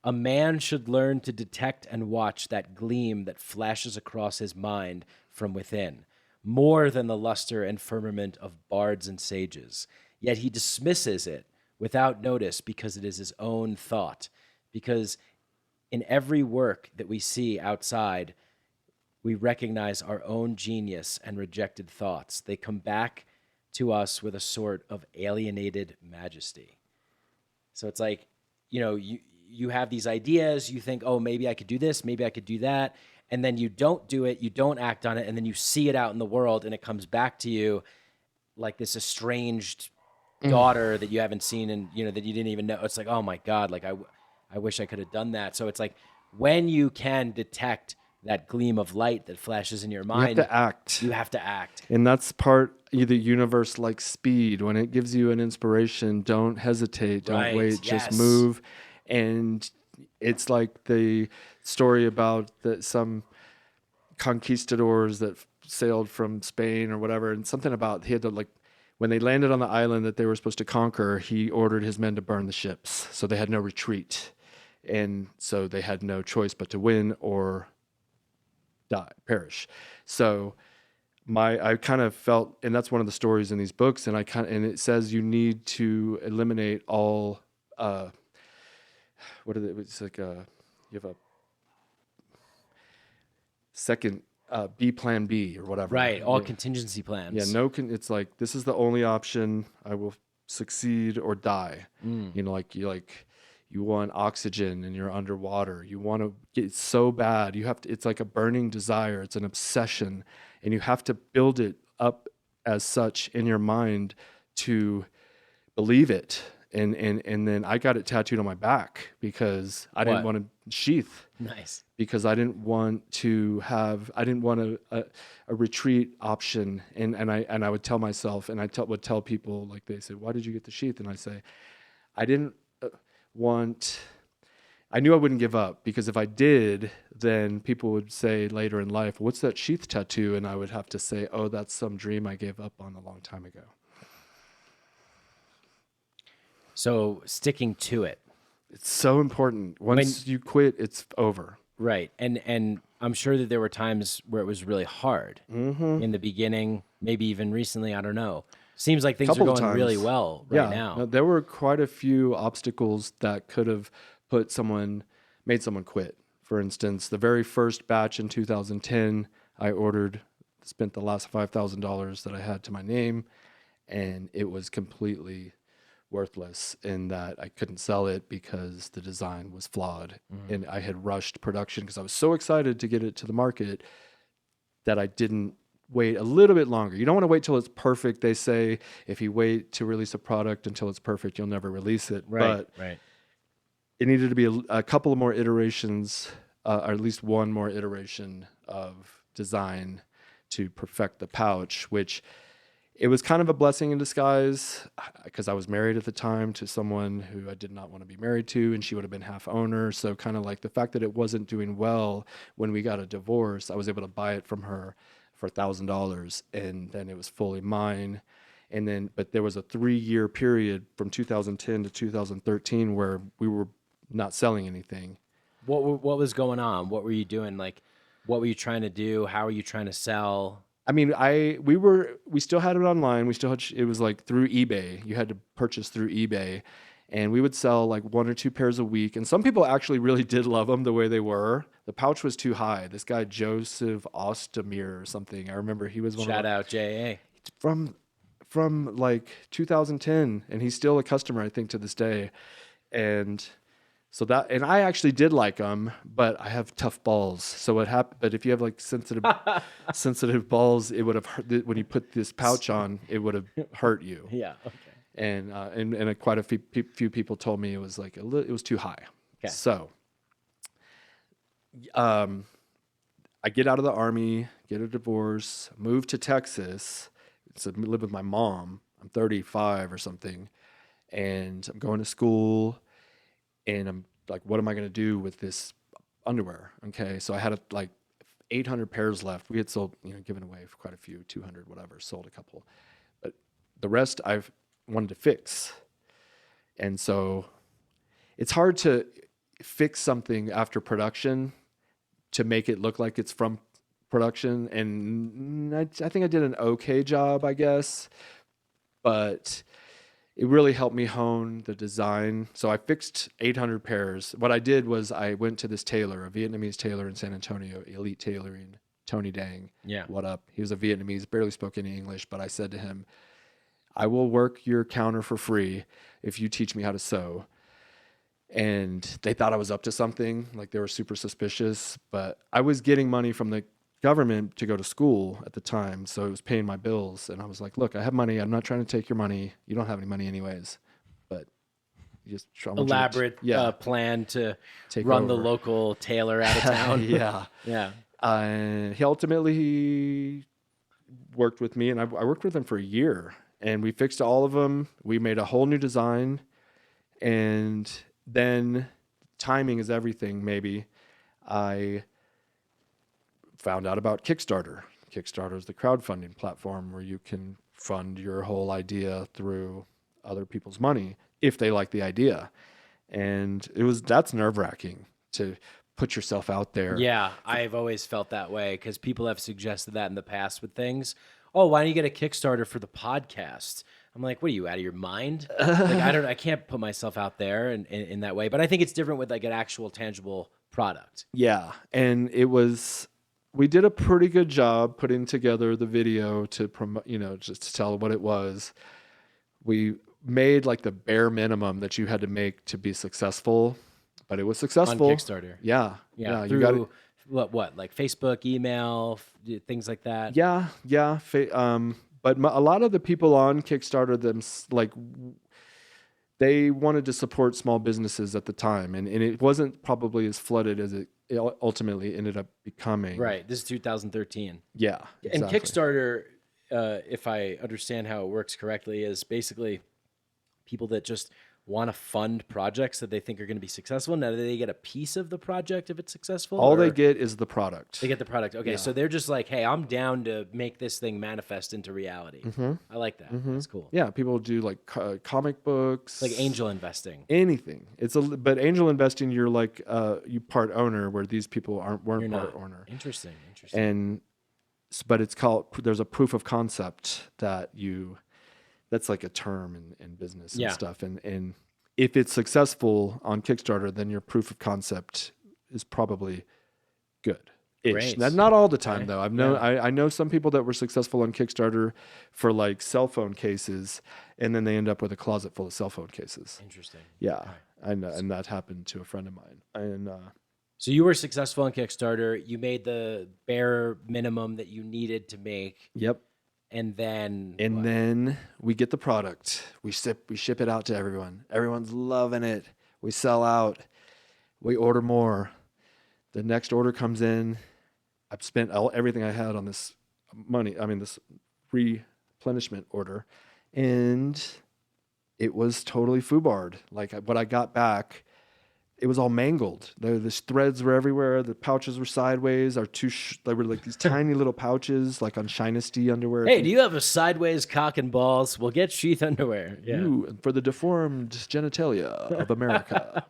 "A man should learn to detect and watch that gleam that flashes across his mind from within, more than the luster and firmament of bards and sages. Yet he dismisses it without notice, because it is his own thought. Because in every work that we see outside, we recognize our own genius and rejected thoughts. They come back to us with a sort of alienated majesty." So it's like, you have these ideas, you think, oh, maybe I could do this, maybe I could do that, and then you don't do it, you don't act on it, and then you see it out in the world, and it comes back to you like this estranged daughter that you haven't seen, and that you didn't even know. It's like, oh my God, like I wish I could have done that. So it's like, when you can detect that gleam of light that flashes in your mind, you have to act. And that's part of the universe, like speed. When it gives you an inspiration, don't hesitate, don't wait, just move. And it's like the story about some conquistadors that sailed from Spain or whatever, and something about he had to, when they landed on the island that they were supposed to conquer, he ordered his men to burn the ships, so they had no retreat, and so they had no choice but to win or perish. So I kind of felt, and that's one of the stories in these books, and and it says you need to eliminate all it's like you have a second plan B or whatever, right? All contingency plans. It's like, this is the only option. I will succeed or die. You want oxygen and you're underwater. You want to get so bad. It's like a burning desire. It's an obsession. And you have to build it up as such in your mind to believe it. And then I got it tattooed on my back because I didn't want to sheath. Nice. Because I didn't want a retreat option. And I would tell myself, and would tell people, like, they said, "Why did you get the sheath?" And I say, I didn't I knew I wouldn't give up, because if I did, then people would say later in life, "What's that sheath tattoo?" And I would have to say, "Oh, that's some dream I gave up on a long time ago." So sticking to it. It's so important. Once you quit, it's over. Right. And I'm sure that there were times where it was really hard in the beginning, maybe even recently, I don't know. Seems like things are going really well now. No, there were quite a few obstacles that could have made someone quit. For instance, the very first batch in 2010, I spent the last $5,000 that I had to my name, and it was completely worthless in that I couldn't sell it because the design was flawed. And I had rushed production because I was so excited to get it to the market that I didn't wait a little bit longer. You don't want to wait till it's perfect. They say if you wait to release a product until it's perfect, you'll never release it. Right. It needed to be a couple of more iterations, or at least one more iteration of design to perfect the pouch, which it was kind of a blessing in disguise, because I was married at the time to someone who I did not want to be married to, and she would have been half owner. So kind of like the fact that it wasn't doing well when we got a divorce, I was able to buy it from her for $1,000, and then it was fully mine. But there was a 3-year period from 2010 to 2013 where we were not selling anything. What was going on? What were you doing? Like, what were you trying to do? How were you trying to sell? I mean, we still had it online. We still had, it was like through eBay. You had to purchase through eBay, and we would sell like 1 or 2 pairs a week. And some people actually really did love them the way they were. The pouch was too high. This guy, Joseph Ostemir or something. I remember he was one Shout out JA. From like 2010, and he's still a customer, I think, to this day. And so that, and I actually did like them, but I have tough balls. So what happened? But if you have like sensitive balls, it would have hurt when you put this pouch on. It would have hurt you. Yeah. Okay. And quite a few people told me it was like it was too high. Okay. So, I get out of the Army, get a divorce, move to Texas, live with my mom. I'm 35 or something, and I'm going to school. And I'm like, what am I going to do with this underwear? Okay. So I had like 800 pairs left. We had sold, given away for quite a few, 200, whatever, sold a couple. But the rest I've wanted to fix. And so it's hard to fix something after production to make it look like it's from production. And I think I did an okay job, I guess. But it really helped me hone the design. So I fixed 800 pairs. What I did was I went to this tailor, a Vietnamese tailor in San Antonio, Elite Tailoring, Tony Dang. Yeah. What up? He was a Vietnamese, barely spoke any English, but I said to him, I will work your counter for free if you teach me how to sew. And they thought I was up to something, like they were super suspicious, but I was getting money from the government to go to school at the time, so it was paying my bills. And I was like, look, I have money. I'm not trying to take your money. You don't have any money anyways, but you just elaborate plan to take run over. the local tailor out of town. Yeah. He ultimately worked with me, and I worked with him for a year, and we fixed all of them. We made a whole new design, and then timing is everything. Maybe I found out about Kickstarter. Kickstarter is the crowdfunding platform where you can fund your whole idea through other people's money if they like the idea. And that's nerve-wracking to put yourself out there. Yeah, I've always felt that way because people have suggested that in the past with things. Oh, why don't you get a Kickstarter for the podcast? I'm like, what are you, out of your mind? Like, I can't put myself out there in that way. But I think it's different with like an actual tangible product. Yeah, and we did a pretty good job putting together the video to promote, just to tell what it was. We made like the bare minimum that you had to make to be successful, but it was successful on Kickstarter. Yeah. Through, you got it. What, like Facebook, email, things like that. Yeah. But a lot of the people on Kickstarter, they wanted to support small businesses at the time, and it wasn't probably as flooded as it ultimately ended up becoming. Right. This is 2013. Yeah. Exactly. And Kickstarter, if I understand how it works correctly, is basically people that just want to fund projects that they think are going to be successful. Now, do they get a piece of the project if it's successful? All they get is the product. They get the product. Okay, Yeah. so they're just like, hey, I'm down to make this thing manifest into reality. Mm-hmm. I like that. Mm-hmm. That's cool. Yeah, people do like comic books, Like angel investing. anything. But angel investing, you're like you part owner, where these people weren't You're part not. owner. Interesting. But it's called, there's a proof of concept that's like a term in business and stuff. And if it's successful on Kickstarter, then your proof of concept is probably good. Ish. Not all the time though. I know some people that were successful on Kickstarter for like cell phone cases, and then they end up with a closet full of cell phone cases. Interesting. Yeah. Okay. I know, and that happened to a friend of mine. And So you were successful on Kickstarter. You made the bare minimum that you needed to make. yep. And then Then we get the product. We ship it out to everyone. Everyone's loving it. We sell out. We order more. The next order comes in. I've spent everything I had on this money. I mean, this replenishment order, and it was totally foobarred. Like what I got back, it was all mangled. The threads were everywhere. The pouches were sideways. They were like these tiny little pouches, like on Shynasty underwear. hey, do you have a sideways cock and balls? We'll get Sheath underwear. Yeah. For the deformed genitalia of America.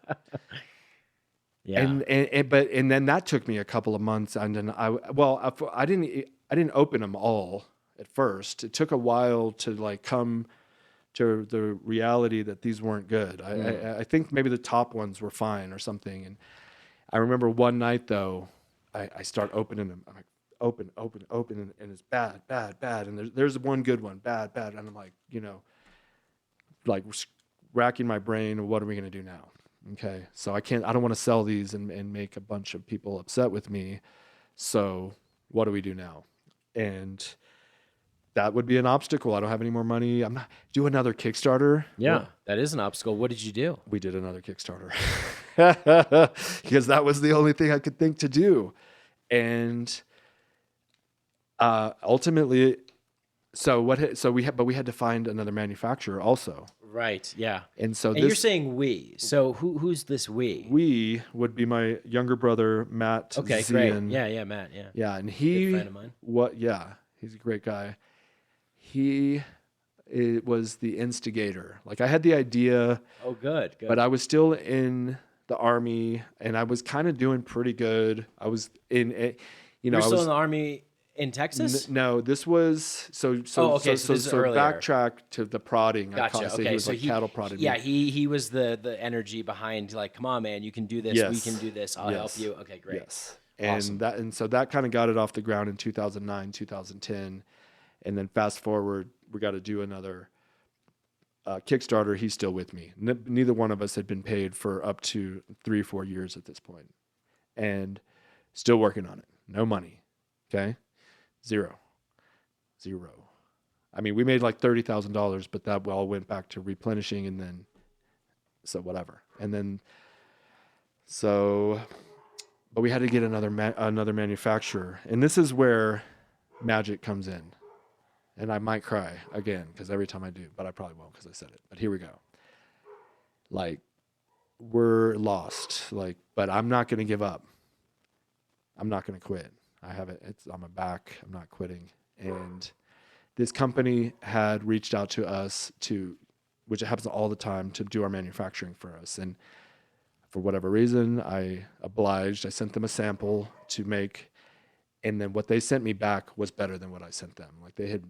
Yeah. And then that took me a couple of months, and then I I didn't open them all at first. It took a while to like come to the reality that these weren't good. I think maybe the top ones were fine or something. And I remember one night though, I start opening them. I'm like, open, and it's bad. And there's one good one, bad. And I'm like, like racking my brain. What are we going to do now? Okay. So I don't want to sell these and make a bunch of people upset with me. So what do we do now? And that would be an obstacle. I don't have any more money. I'm not do another Kickstarter. Yeah, Well, that is an obstacle. What did you do? we did another Kickstarter because that was the only thing I could think to do. And ultimately, we had to find another manufacturer also. Right. Yeah. And so And you're saying we. So who's this we? we would be my younger brother, Matt. Okay, Zian. great. Yeah, Matt. Yeah. Yeah, and Good friend of mine. he's a great guy. It was the instigator. Like I had the idea, Oh, good. but I was still in the Army and I was kind of doing pretty good. I was in it, You're still in the Army in Texas? no, this was so this is earlier. backtrack to the prodding. Gotcha. So he was like cattle prodding. Yeah, me. he was the energy behind like, come on, man, you can do this. Yes. We can do this. I'll help Yes. you. Okay, great. Yes. Awesome. And so that kind of got it off the ground in 2009, 2010. And then fast forward, we got to do another Kickstarter. He's still with me. Neither one of us had been paid for up to 3-4 years at this point. And still working on it. No money. Okay. Zero. I mean, we made like $30,000, but that all went back to replenishing and then, so whatever. And then, but we had to get another manufacturer. And this is where magic comes in. And I might cry again, because every time I do, but I probably won't because I said it. But here we go. Like, we're lost. Like, but I'm not going to give up. I'm not going to quit. I have it. It's on my back. I'm not quitting. And this company had reached out to us which happens all the time, to do our manufacturing for us. And for whatever reason, I obliged. I sent them a sample to make, and then what they sent me back was better than what I sent them. Like they had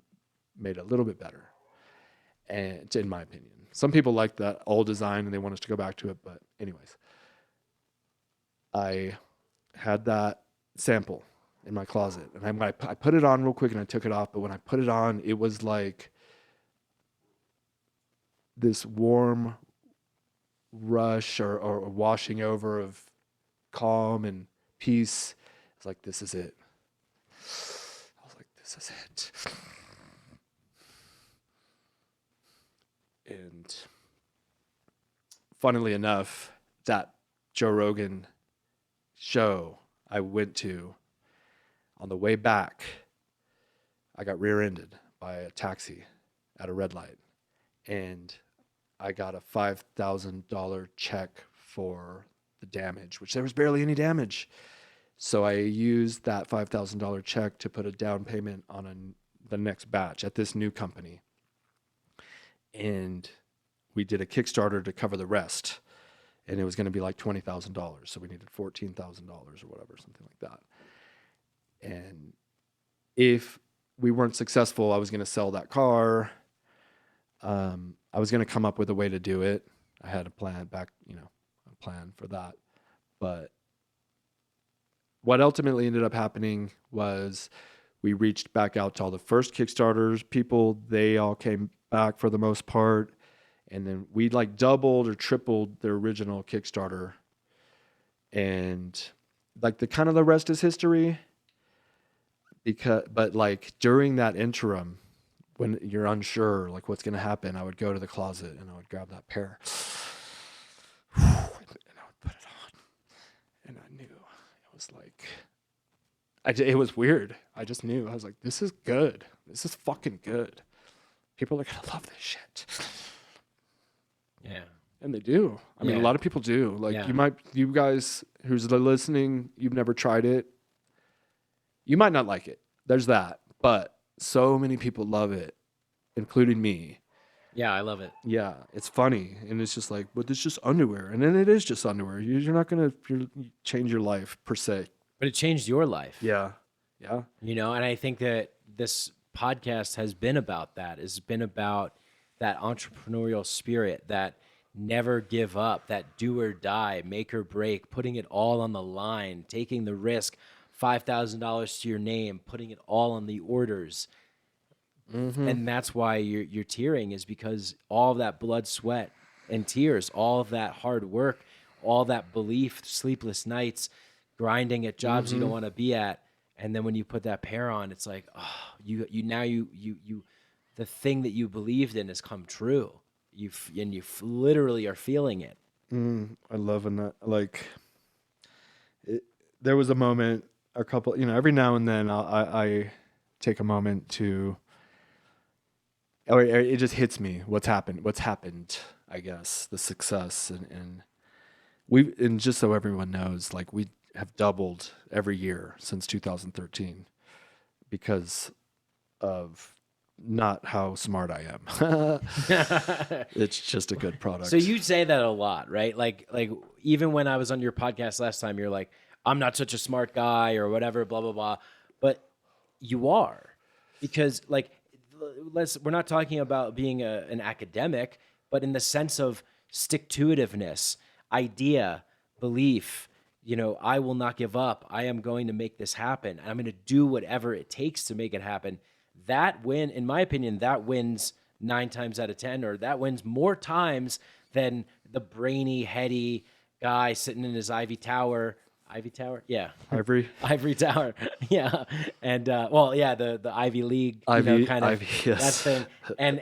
made it a little bit better, and in my opinion, some people like that old design and they want us to go back to it. But anyways, I had that sample in my closet, and I put it on real quick and I took it off. But when I put it on, it was like this warm rush or washing over of calm and peace. It's like, this is it. I was like, this is it. And funnily enough, that Joe Rogan show I went to, on the way back, I got rear-ended by a taxi at a red light. And I got a $5,000 check for the damage, which there was barely any damage. So I used that $5,000 check to put a down payment on the next batch at this new company. And we did a Kickstarter to cover the rest. And it was going to be like $20,000. So we needed $14,000 or whatever, something like that. And if we weren't successful, I was going to sell that car. I was going to come up with a way to do it. I had a plan for that. But what ultimately ended up happening was we reached back out to all the first Kickstarters people. They all came back for the most part. And then we like doubled or tripled the original Kickstarter. And like the rest is history. But like during that interim, when you're unsure, like what's going to happen, I would go to the closet and I would grab that pair and I would put it on. And I knew it was like, it was weird. I just knew. I was like, this is good. This is fucking good. People are going to love this shit. Yeah. And they do. I mean, a lot of people do. Like you guys who's listening, you've never tried it. You might not like it. There's that. But so many people love it, including me. Yeah, I love it. Yeah, it's funny. And it's just like, but it's just underwear. And then it is just underwear. You're not going to change your life per se. But it changed your life. Yeah. Yeah. You know, and I think that this podcast has been about that. It's been about that entrepreneurial spirit, that never give up, that do or die, make or break, putting it all on the line, taking the risk, $5,000 to your name, putting it all on the orders. And that's why you're tearing, is because all of that blood, sweat, and tears, all of that hard work, all that belief, sleepless nights, grinding at jobs you don't want to be at, and then when you put that pair on, it's like, oh, you the thing that you believed in has come true. You literally are feeling it. I love when that, like, there was a moment, a couple, every now and then I take a moment to, or it just hits me what's happened, I guess, the success. And just so everyone knows, like, we have doubled every year since 2013 because of not how smart I am. It's just a good product. So you say that a lot, right? Like even when I was on your podcast last time, you're like, I'm not such a smart guy or whatever, blah, blah, blah. But you are, because like, we're not talking about being an academic, but in the sense of stick-to-itiveness, idea, belief, I will not give up. I am going to make this happen. I'm going to do whatever it takes to make it happen. That win, in my opinion, that wins 9 times out of 10, or that wins more times than the brainy, heady guy sitting in his Ivy Tower. Yeah. Ivory Tower. Yeah. And, the Ivy League, kind of Ivy, yes. that thing.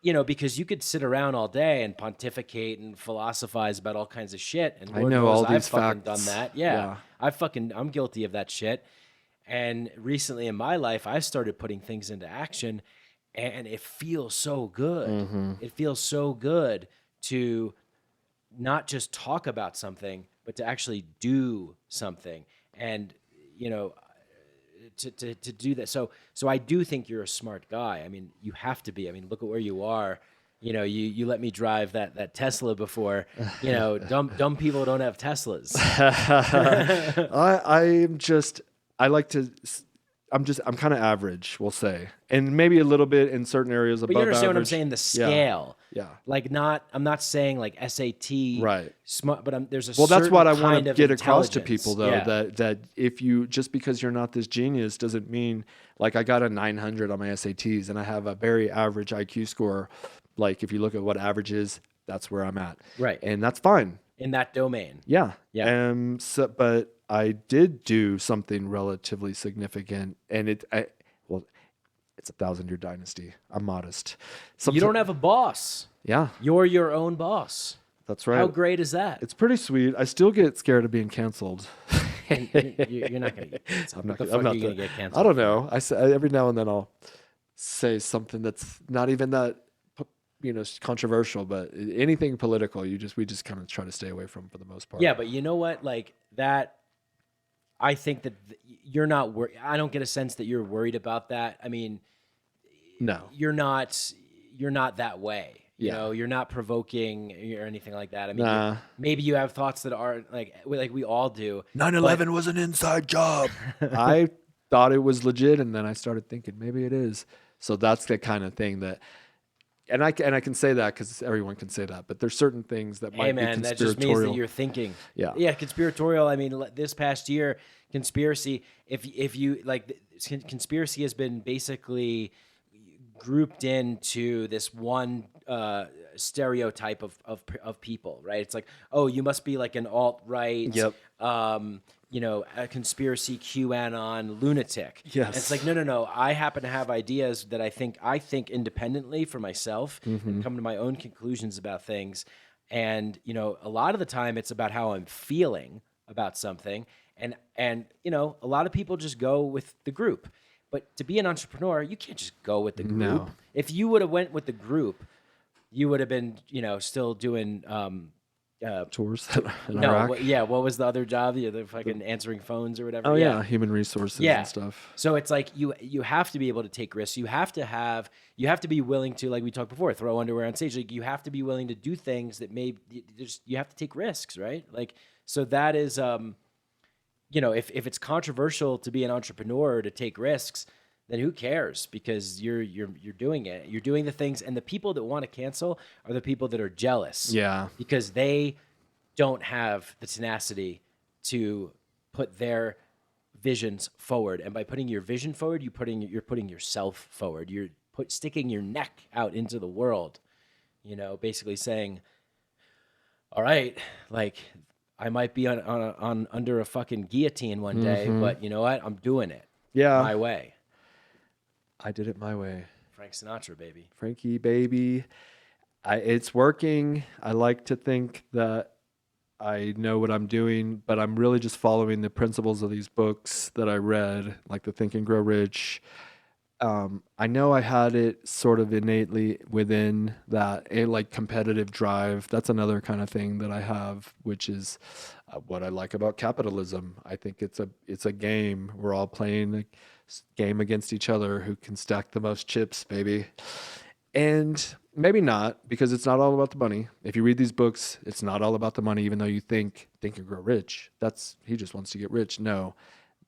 And because you could sit around all day and pontificate and philosophize about all kinds of shit. And Lord I know knows all these I've fucking facts. done that. Yeah. I'm guilty of that shit. And recently in my life, I started putting things into action, and it feels so good. It feels so good to not just talk about something, but to actually do something. And, to do that. So I do think you're a smart guy. I mean, you have to be. I mean, look at where you are. You let me drive that Tesla before. Dumb people don't have Teslas. I'm kind of average, we'll say, and maybe a little bit in certain areas above But you understand average. what I'm saying? The scale. Yeah. Like I'm not saying like SAT. Right. Smart, but there's a Well, that's what I certain want kind to of get across to intelligence. people, though, Yeah. that if you, just because you're not this genius doesn't mean, like, I got a 900 on my SATs and I have a very average IQ score. Like, if you look at what average is, that's where I'm at. Right. And that's fine. In that domain. Yeah. Yeah. But I did do something relatively significant, and it's a 1,000-year dynasty. I'm modest. You don't have a boss. Yeah. You're your own boss. That's right. How great is that? It's pretty sweet. I still get scared of being canceled. You're not going to get canceled. What the fuck are you going to get canceled? I don't know. Every now and then I'll say something that's not even that controversial, but anything political, we just kind of try to stay away from for the most part. Yeah, but you know what? Like that, I think that you're not worried. I don't get a sense that you're worried about that. I mean, no, you're not that way. You're not provoking or anything like that. I mean, maybe you have thoughts that aren't like we all do. 9/11 was an inside job. I thought it was legit, and then I started thinking maybe it is. So that's the kind of thing that, and I can say that because everyone can say that, but there's certain things that might be conspiratorial. That just means that you're thinking. Yeah, conspiratorial. I mean, this past year, conspiracy. If you like, conspiracy has been basically grouped into this one stereotype of people, right? It's like, oh, you must be like an alt-right, a conspiracy QAnon lunatic. Yes. And it's like, no. I happen to have ideas that I think independently for myself and come to my own conclusions about things. And, a lot of the time it's about how I'm feeling about something. And a lot of people just go with the group. But to be an entrepreneur, you can't just go with the group. No. If you would have went with the group, you would have been, still doing tours in Iraq. What was the other job? The fucking answering phones or whatever. Oh yeah, human resources and stuff. So it's like you have to be able to take risks. You have to be willing to, like we talked before, throw underwear on stage. Like you have to be willing to do things that you have to take risks, right? Like, so that is you know, if it's controversial to be an entrepreneur, to take risks, then who cares? Because you're doing it. You're doing the things, and the people that want to cancel are the people that are jealous. Yeah. Because they don't have the tenacity to put their visions forward. And by putting your vision forward, you're putting yourself forward. You're sticking your neck out into the world, you know, basically saying, all right, like I might be on under a fucking guillotine one day, but you know what? I'm doing it my way. I did it my way. Frank Sinatra, baby. Frankie, baby. It's working. I like to think that I know what I'm doing, but I'm really just following the principles of these books that I read, like the Think and Grow Rich. I know I had it sort of innately within that, like competitive drive. That's another kind of thing that I have, which is what I like about capitalism. I think it's a game. We're all playing a game against each other. Who can stack the most chips, baby? And maybe not, because it's not all about the money. If you read these books, it's not all about the money, even though you think and Grow Rich, he just wants to get rich. No,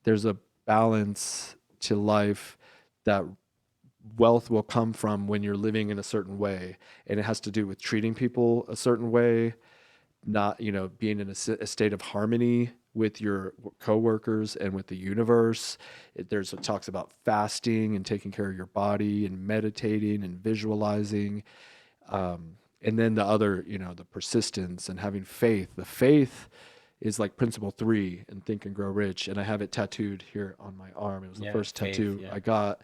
there's a balance to life that wealth will come from when you're living in a certain way. And it has to do with treating people a certain way, not, you know, being in a state of harmony with your coworkers and with the universe. It talks about fasting and taking care of your body and meditating and visualizing. And then the other, you know, the persistence and having faith. The faith is like principle 3 in Think and Grow Rich. And I have it tattooed here on my arm. It was the first tattoo I got.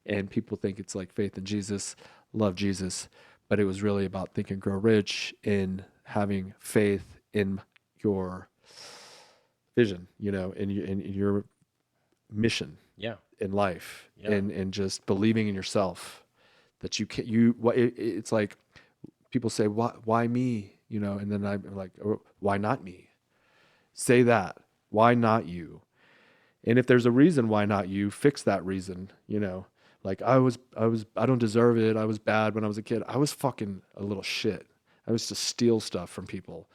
And people think it's like faith in Jesus, love Jesus. But it was really about Think and Grow Rich in having faith in your vision, you know, in your mission in life, and just believing in yourself that it's like people say, why me? You know, and then I'm like, oh, why not me? Say that. Why not you? And if there's a reason why not you, fix that reason, you know. Like I don't deserve it. I was bad when I was a kid. I was fucking a little shit. I used to steal stuff from people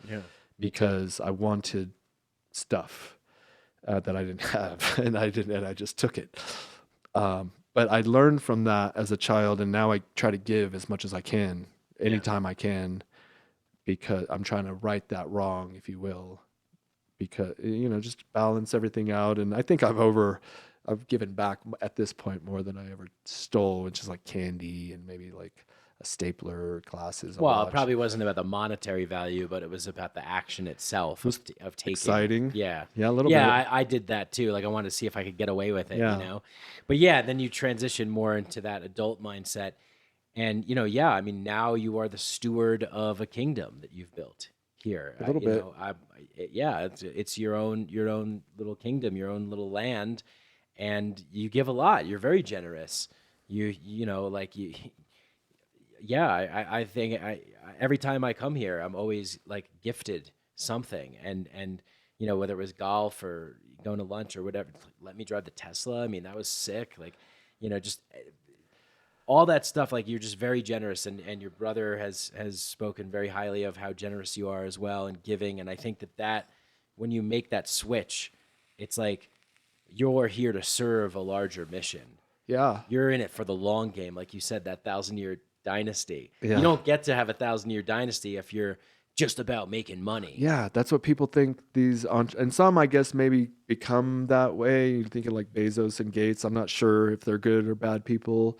because I wanted stuff that I didn't have, and I just took it. But I learned from that as a child, and now I try to give as much as I can, anytime I can, because I'm trying to right that wrong, if you will, because, you know, just balance everything out. And I think I've given back at this point more than I ever stole, which is like candy and maybe like a stapler, glasses. Well, it probably wasn't about the monetary value, but it was about the action itself of taking. Exciting. Yeah. Yeah, a little bit. Yeah, I did that too. Like I wanted to see if I could get away with it, you know? But yeah, then you transition more into that adult mindset. And, you know, I mean, now you are the steward of a kingdom that you've built here. A little bit. It's your own little kingdom, your own little land. And you give a lot. You're very generous. You know, like you... I think every time I come here, I'm always like gifted something, and you know, whether it was golf or going to lunch or whatever, let me drive the Tesla. I mean, that was sick. Like, you know, just all that stuff. Like, you're just very generous, and your brother has spoken very highly of how generous you are as well and giving. And I think that when you make that switch, it's like you're here to serve a larger mission. Yeah, you're in it for the long game, like you said, that 1,000-year dynasty. Yeah. You don't get to have a 1,000-year dynasty if you're just about making money. Yeah, that's what people think and some, I guess, maybe become that way. You're thinking like Bezos and Gates. I'm not sure if they're good or bad people,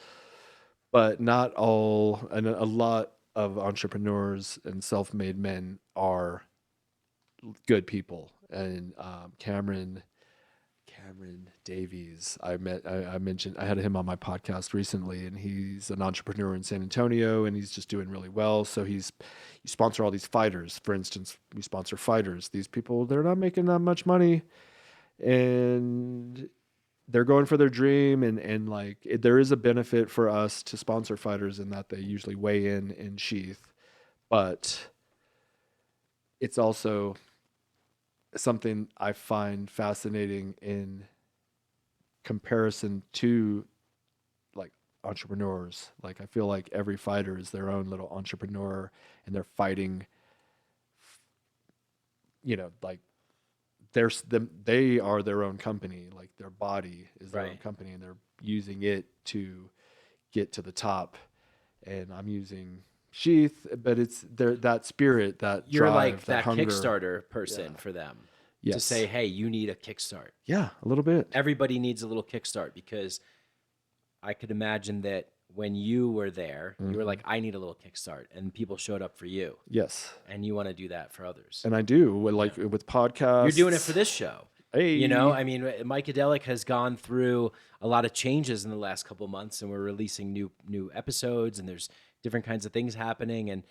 but not all. And a lot of entrepreneurs and self-made men are good people. And Cameron Davies, I mentioned, I had him on my podcast recently, and he's an entrepreneur in San Antonio, and he's just doing really well. So you sponsor all these fighters. For instance, we sponsor fighters. These people, they're not making that much money, and they're going for their dream. And like, there is a benefit for us to sponsor fighters in that they usually weigh in Sheath, but it's also something I find fascinating in comparison to like entrepreneurs. Like, I feel like every fighter is their own little entrepreneur, and they're fighting, you know, like they are their own company. Like their body is their own Right. company, and they're using it to get to the top. And I'm using Sheath, but it's that spirit, that You're drive, like that that hunger. Kickstarter person Yeah. for them to Yes. say, hey, you need a kickstart. Yeah, a little bit. Everybody needs a little kickstart, because I could imagine that when you were there, you were like, I need a little kickstart, and people showed up for you, Yes, and you want to do that for others. and I do. With podcasts. You're doing it for this show. Hey, You know, I mean, Mikeadelic has gone through a lot of changes in the last couple of months, and we're releasing new episodes, and there's different kinds of things happening. And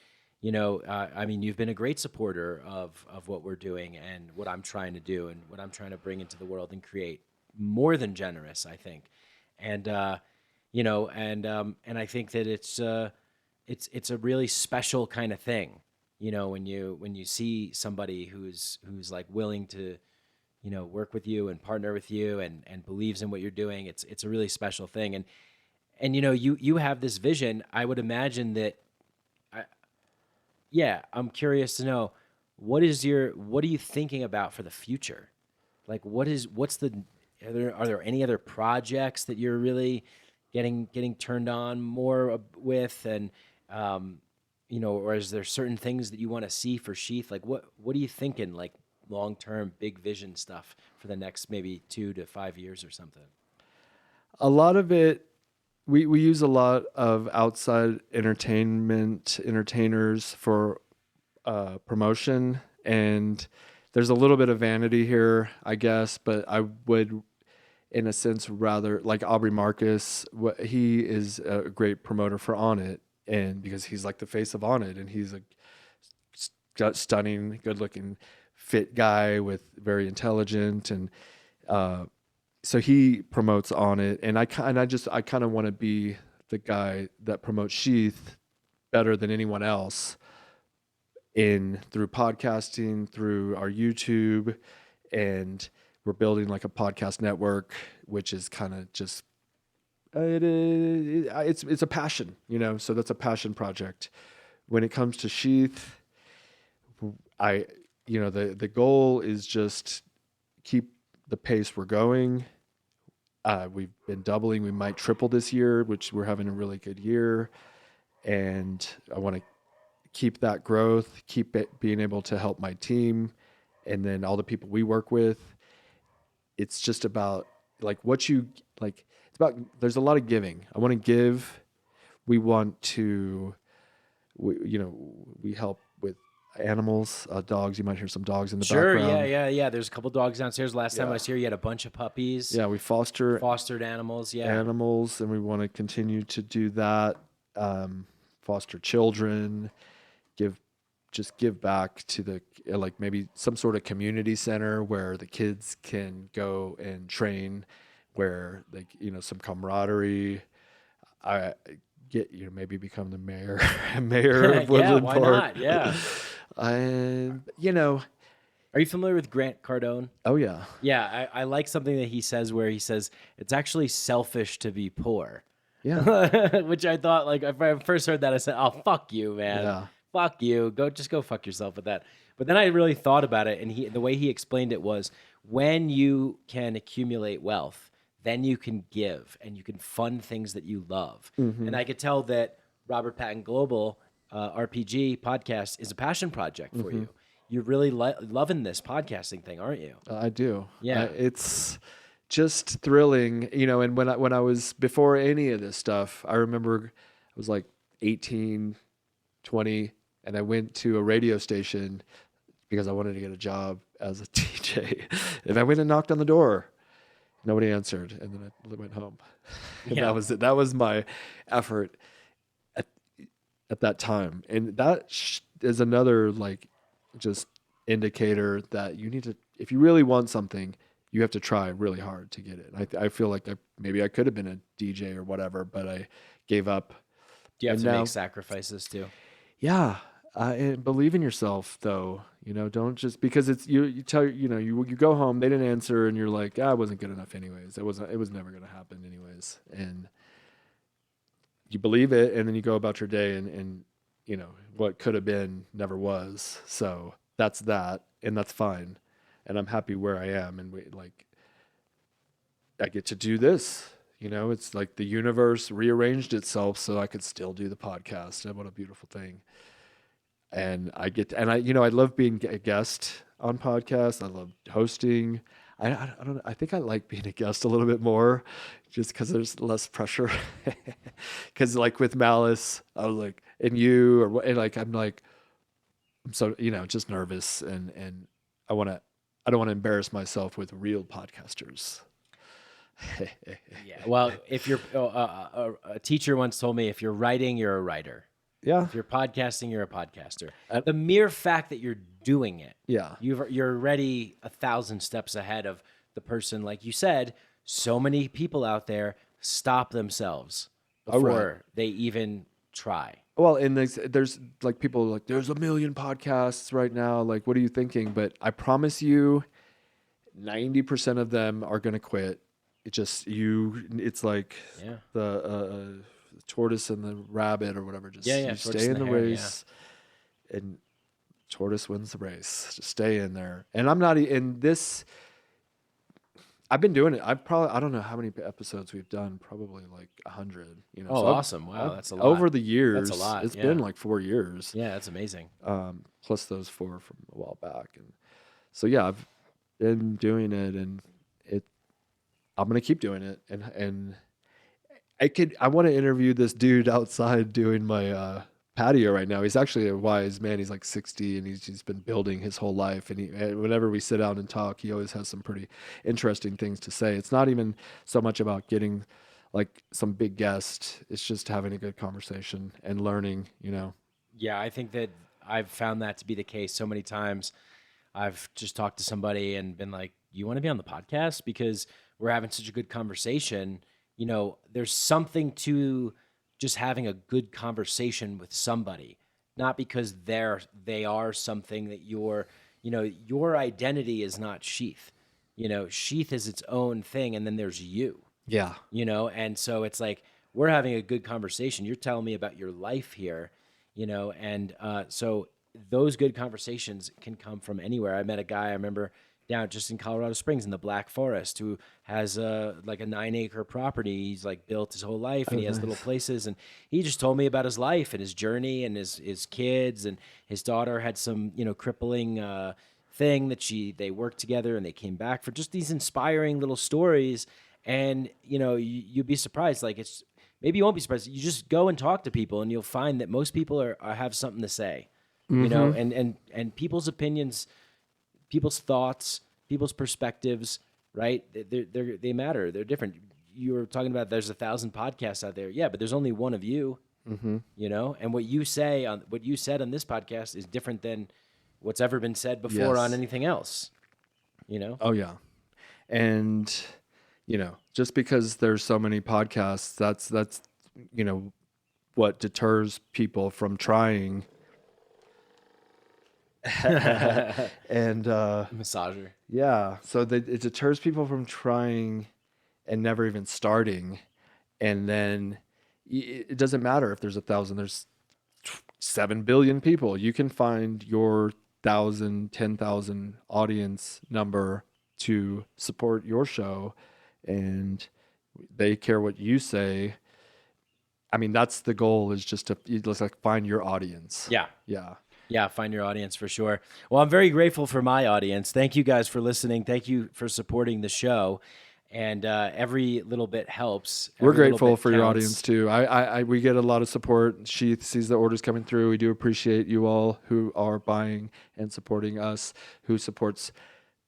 you know, I mean, you've been a great supporter of what we're doing and what I'm trying to do and what I'm trying to bring into the world and create. More than generous, I think. And you know, and I think that it's a really special kind of thing. You know, when you see somebody who's like willing to, you know, work with you and partner with you and believes in what you're doing, it's a really special thing. And you know, you have this vision. I would imagine that. I'm curious to know, what are you thinking about for the future? Like, are there any other projects that you're really getting turned on more with, and you know, or is there certain things that you want to see for Sheath? Like, what are you thinking, like long-term big vision stuff for the next maybe 2 to 5 years or something? A lot of it, we use a lot of outside entertainers for promotion, and there's a little bit of vanity here, I guess, but I would, in a sense, rather like Aubrey Marcus. He is a great promoter for On It, and because he's like the face of On It, and he's a stunning, good-looking, fit guy with very intelligent, and so he promotes On It, and I kind of want to be the guy that promotes Sheath better than anyone else through podcasting, through our YouTube, and we're building like a podcast network, which is kind of just it's a passion, you know. So that's a passion project. When it comes to Sheath, the goal is just keep the pace we're going. We've been doubling. We might triple this year, which we're having a really good year. And I want to keep that growth, keep it being able to help my team and then all the people we work with. It's just about like it's about, there's a lot of giving. I want to give. We want to, we help with animals, dogs. You might hear some dogs in the background. Yeah. There's a couple dogs downstairs. Last time I was here, you had a bunch of puppies. Yeah, we fostered animals. Yeah, animals, and we want to continue to do that. Foster children, give back to the like maybe some sort of community center where the kids can go and train, where they some camaraderie. I get maybe become the mayor of Woodland why Park. not? Yeah. And Are you familiar with Grant Cardone? Oh yeah. Yeah, I like something that he says where he says it's actually selfish to be poor. Yeah. Which I thought, like, if I first heard that, I said, "Oh, fuck you, man. Yeah. Fuck you. Go fuck yourself with that." But then I really thought about it, and the way he explained it was, when you can accumulate wealth, then you can give and you can fund things that you love. Mm-hmm. And I could tell that Robert Patton Global RPG podcast is a passion project for you. You're really loving this podcasting thing, aren't you? I do. Yeah. It's just thrilling, and when I was, before any of this stuff, I remember I was like 18, 20, and I went to a radio station because I wanted to get a job as a DJ. And I went and knocked on the door. Nobody answered, and then I went home. And Yeah. that was it. That was my effort at that time. And that is another like just indicator that you need to, if you really want something, you have to try really hard to get it. And I feel like maybe I could have been a DJ or whatever, but I gave up. Do you have And to now- make sacrifices too? Yeah. And believe in yourself though, don't just, because it's, you go home, they didn't answer, and you're like, I wasn't good enough anyways. It was never going to happen anyways. And you believe it, and then you go about your day, and what could have been never was. So that's that, and that's fine. and I'm happy where I am. And I get to do this. It's like the universe rearranged itself so I could still do the podcast. And what a beautiful thing. And I love being a guest on podcasts. I love hosting. I don't know. I think I like being a guest a little bit more just because there's less pressure. Because like with Malice, I was like, and you, I'm so, just nervous. And I don't want to embarrass myself with real podcasters. Yeah. Well, if you're a teacher once told me, if you're writing, you're a writer. Yeah. If you're podcasting, you're a podcaster. The mere fact that you're doing it, you're already 1,000 steps ahead of the person. Like you said, so many people out there stop themselves before they even try. Well, and there's like people like, there's 1 million podcasts right now. Like, what are you thinking? But I promise you, 90% of them are going to quit. It's like the tortoise and the rabbit or whatever. Just you stay in the race, and tortoise wins the race. Just stay in there. And I'm not in this. I've been doing it. I don't know how many episodes we've done. Probably like 100. Oh, so awesome! Wow, that's a lot. Over the years, that's a lot. It's been like 4 years. Yeah, that's amazing. Plus those 4 from a while back, and so I've been doing it, and I'm gonna keep doing it, and I want to interview this dude outside doing my patio right now. He's actually a wise man. He's like 60, and he's been building his whole life. And whenever we sit down and talk, he always has some pretty interesting things to say. It's not even so much about getting like some big guest. It's just having a good conversation and learning. Yeah, I think that I've found that to be the case so many times. I've just talked to somebody and been like, "You want to be on the podcast?" Because we're having such a good conversation. There's something to just having a good conversation with somebody, not because they are something that your identity is not Sheath. Sheath is its own thing, and then there's you. Yeah. And so it's like we're having a good conversation. You're telling me about your life here, and so those good conversations can come from anywhere. I met a guy I remember down just in Colorado Springs in the Black Forest who has like a 9-acre property. He's like built his whole life, and he has little places. And he just told me about his life and his journey and his kids, and his daughter had some, crippling thing that they worked together, and they came back for just these inspiring little stories. And, you'd be surprised. Like maybe you won't be surprised. You just go and talk to people, and you'll find that most people have something to say, and people's opinions, people's thoughts, people's perspectives, right? They matter. They're different. You were talking about there's 1,000 podcasts out there. Yeah, but there's only one of you, and what you said on this podcast is different than what's ever been said before on anything else, Oh yeah. And, just because there's so many podcasts, that's, what deters people from trying. And massager. Yeah, so it deters people from trying and never even starting. And then it doesn't matter if there's 1,000, there's 7 billion people. You can find your 1,000, 10,000 audience number to support your show, and they care what you say. I mean, that's the goal, is just to find your audience. Yeah, find your audience for sure. Well, I'm very grateful for my audience. Thank you guys for listening. Thank you for supporting the show. And every little bit helps. We're grateful for your audience too. We get a lot of support. Sheath sees the orders coming through. We do appreciate you all who are buying and supporting us, who supports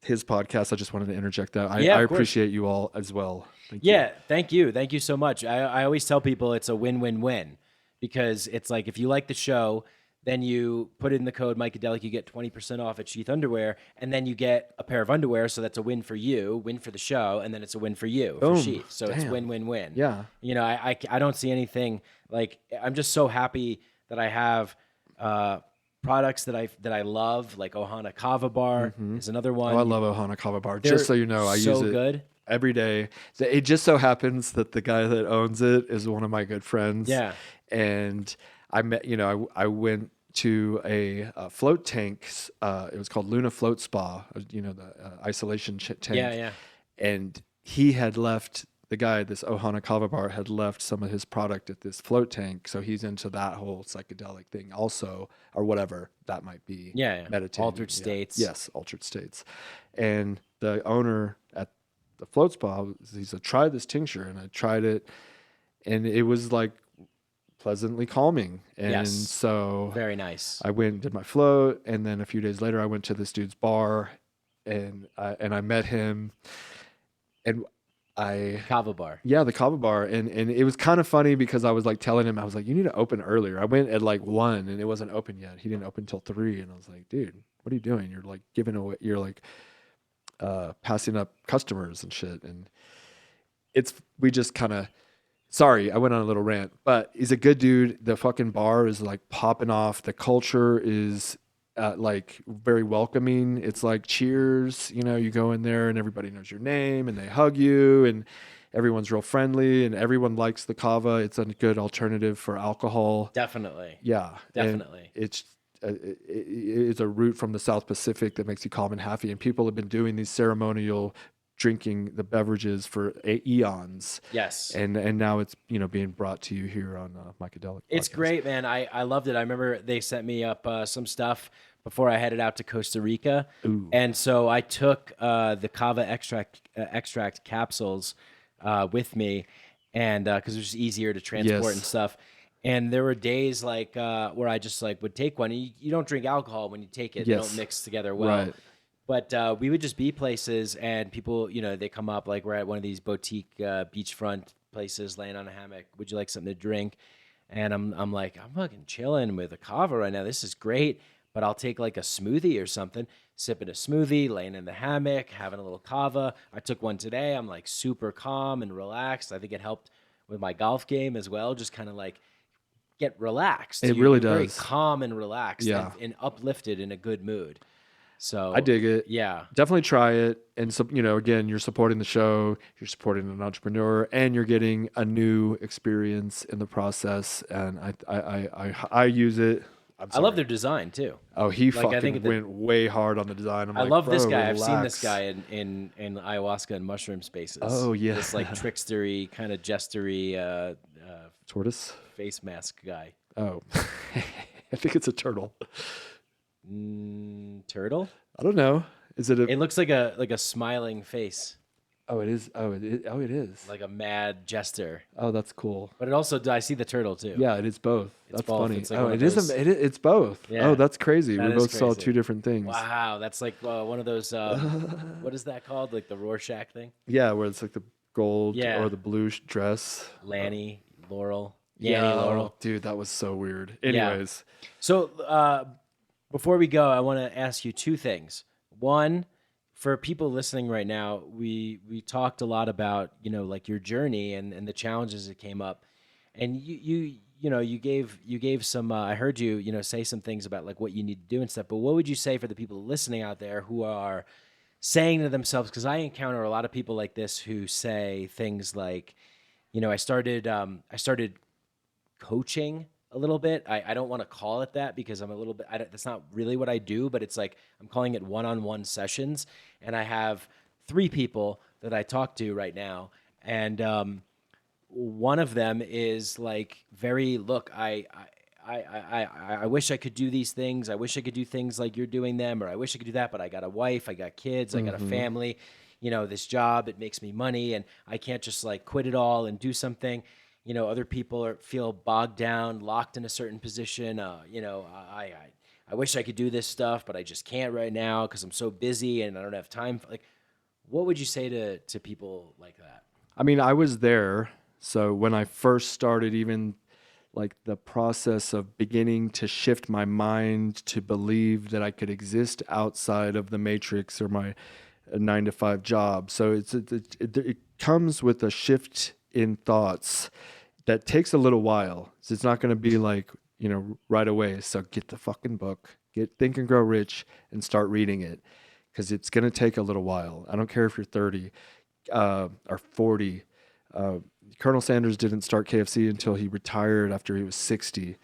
his podcast. I just wanted to interject that. I appreciate you all as well. Thank you. Thank you. Thank you so much. I always tell people it's a win-win-win, because it's like if you like the show, then you put in the code mikeadelic, you get 20% off at Sheath Underwear, and then you get a pair of underwear. So that's a win for you, win for the show, and then it's a win for you for Sheath. So it's win-win-win. Yeah. I don't see anything like, I'm just so happy that I have products that I love, like Ohana Kava Bar is another one. Oh, I love Ohana Kava Bar. Just so you know, I use it good every day. It just so happens that the guy that owns it is one of my good friends. Yeah. And I met, I went to a float tank. It was called Luna Float Spa, the isolation tank. Yeah. And he had left, the guy at this Ohana Kava bar had left some of his product at this float tank. So he's into that whole psychedelic thing also, or whatever that might be. Yeah. Meditating. Altered states. Yes, altered states. And the owner at the float spa, he said, try this tincture. And I tried it, and it was like pleasantly calming. And so very nice. I went and did my float, and then a few days later I went to this dude's bar, and I met him, and Kava bar. Yeah, the Kava bar. And it was kind of funny because I was like telling him, I was like, you need to open earlier. I went at like 1 and it wasn't open yet. He didn't open until 3. And I was like, dude, what are you doing? You're like giving away, you're like passing up customers and shit. And we just kind of, sorry, I went on a little rant, but he's a good dude. The fucking bar is like popping off. The culture is like very welcoming. It's like cheers, you go in there and everybody knows your name and they hug you and everyone's real friendly and everyone likes the kava. It's a good alternative for alcohol. Definitely. Yeah. Definitely. And it's a root from the South Pacific that makes you calm and happy. And people have been doing these ceremonial drinking the beverages for eons. Yes. And now it's, being brought to you here on Mikeadelic. It's great, man. I loved it. I remember they sent me up some stuff before I headed out to Costa Rica. Ooh. And so I took the kava extract capsules with me, and because it was just easier to transport and stuff. And there were days like where I just like would take one. You don't drink alcohol when you take it. They don't mix together well. Right. But we would just be places, and people, they come up, like we're at one of these boutique beachfront places, laying on a hammock. Would you like something to drink? And I'm like, I'm fucking chilling with a kava right now. This is great. But I'll take like a smoothie or something, sipping a smoothie, laying in the hammock, having a little kava. I took one today. I'm like super calm and relaxed. I think it helped with my golf game as well. Just kind of like get relaxed. It really does. Very calm and relaxed and uplifted in a good mood. So I dig it. Yeah. Definitely try it. And so, again, you're supporting the show, you're supporting an entrepreneur, and you're getting a new experience in the process. And I use it. I love their design too. Oh, he fucking went way hard on the design. I love this guy. Relax. I've seen this guy in ayahuasca and mushroom spaces. Oh yeah, this like trickstery kind of jestery tortoise face mask guy. Oh, I think it's a turtle. Turtle? I don't know. Is it? It looks like a smiling face. Oh, it is. Oh, it is. Like a mad jester. Oh, that's cool. But it also, I see the turtle too. Yeah, it is both. That's both. funny. It's like oh, it's both. Yeah. Oh, that's crazy. That we both saw two different things. Wow, that's like one of those. What is that called? Like the Rorschach thing? Yeah, where it's like the gold or the blue dress. Lanny, Laurel. Laurel. Dude, that was so weird. Anyways. Yeah. So before we go, I want to ask you two things. One, for people listening right now, we talked a lot about, like your journey and the challenges that came up. And you gave some I heard you say some things about like what you need to do and stuff. But what would you say for the people listening out there who are saying to themselves, because I encounter a lot of people like this who say things like, I started coaching a little bit. I don't want to call it that because I'm a little bit, that's not really what I do, but it's like, I'm calling it one-on-one sessions. And I have 3 people that I talk to right now. And one of them is like look, I wish I could do these things. I wish I could do things like you're doing them, or I wish I could do that, but I got a wife, I got kids, I got a family, this job, it makes me money and I can't just like quit it all and do something. Other people feel bogged down, locked in a certain position. I wish I could do this stuff, but I just can't right now because I'm so busy and I don't have time. What would you say to people like that? I mean, I was there. So when I first started, even like the process of beginning to shift my mind to believe that I could exist outside of the matrix or my 9-to-5 job. So it comes with a shift in thoughts that takes a little while. So it's not going to be like, right away. So get the fucking book, get Think and Grow Rich and start reading it, because it's going to take a little while. I don't care if you're 30 or 40. Colonel Sanders didn't start KFC until he retired after he was 60.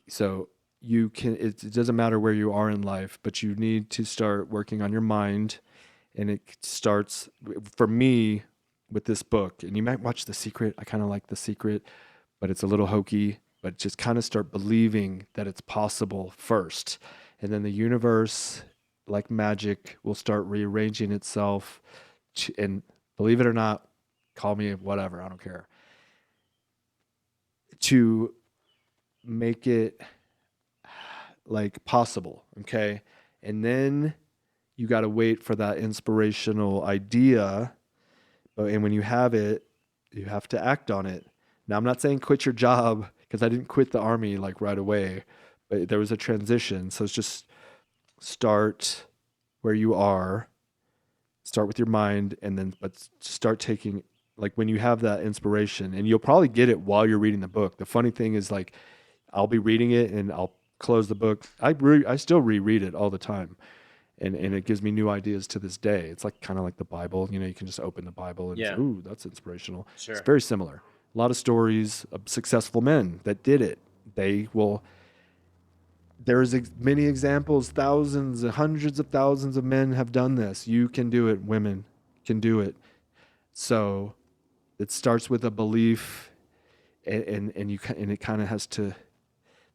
So you can, it doesn't matter where you are in life, but you need to start working on your mind. And it starts for me with this book, and you might watch The Secret. I kind of like The Secret, but it's a little hokey, but just kind of start believing that it's possible first. And then the universe, like magic, will start rearranging itself. And believe it or not, call me whatever, I don't care, to make it like possible. Okay. And then you got to wait for that inspirational idea. And when you have it, you have to act on it. Now, I'm not saying quit your job, because I didn't quit the Army like right away, but there was a transition. So it's just start where you are, start with your mind, and then but start taking, like when you have that inspiration, and you'll probably get it while you're reading the book. The funny thing is, like, I'll be reading it and I'll close the book. I still reread it all the time. And it gives me new ideas to this day. It's like kind of like the Bible. You know, you can just open the Bible and say, ooh, that's inspirational. Sure. It's very similar. A lot of stories of successful men that did it. There's many examples, thousands and hundreds of thousands of men have done this. You can do it. Women can do it. So it starts with a belief, and it kind of has to,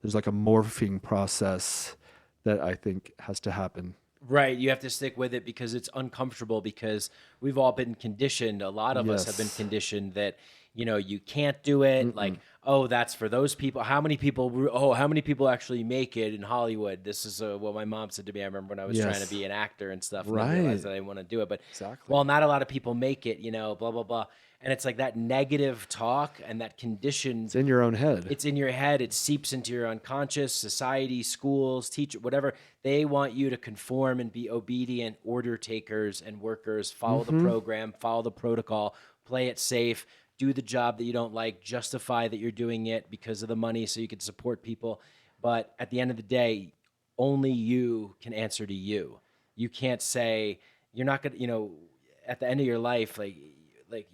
there's like a morphing process that I think has to happen. Right. You have to stick with it because it's uncomfortable, because we've all been conditioned. A lot of us have been conditioned that, you know, you can't do it. Like, oh, that's for those people. How many people actually make it in Hollywood? This is what my mom said to me. I remember when I was trying to be an actor and stuff. And I realized that I didn't want to do it. But, well, not a lot of people make it, you know, blah, blah, blah. And it's like that negative talk and that condition. It's in your own head. It's in your head. It seeps into your unconscious. Society, schools, teacher, whatever. They want you to conform and be obedient order takers and workers. Follow the program, follow the protocol, play it safe, do the job that you don't like, justify that you're doing it because of the money so you can support people. But at the end of the day, only you can answer to you. You can't say, you're not going to, you know, at the end of your life, like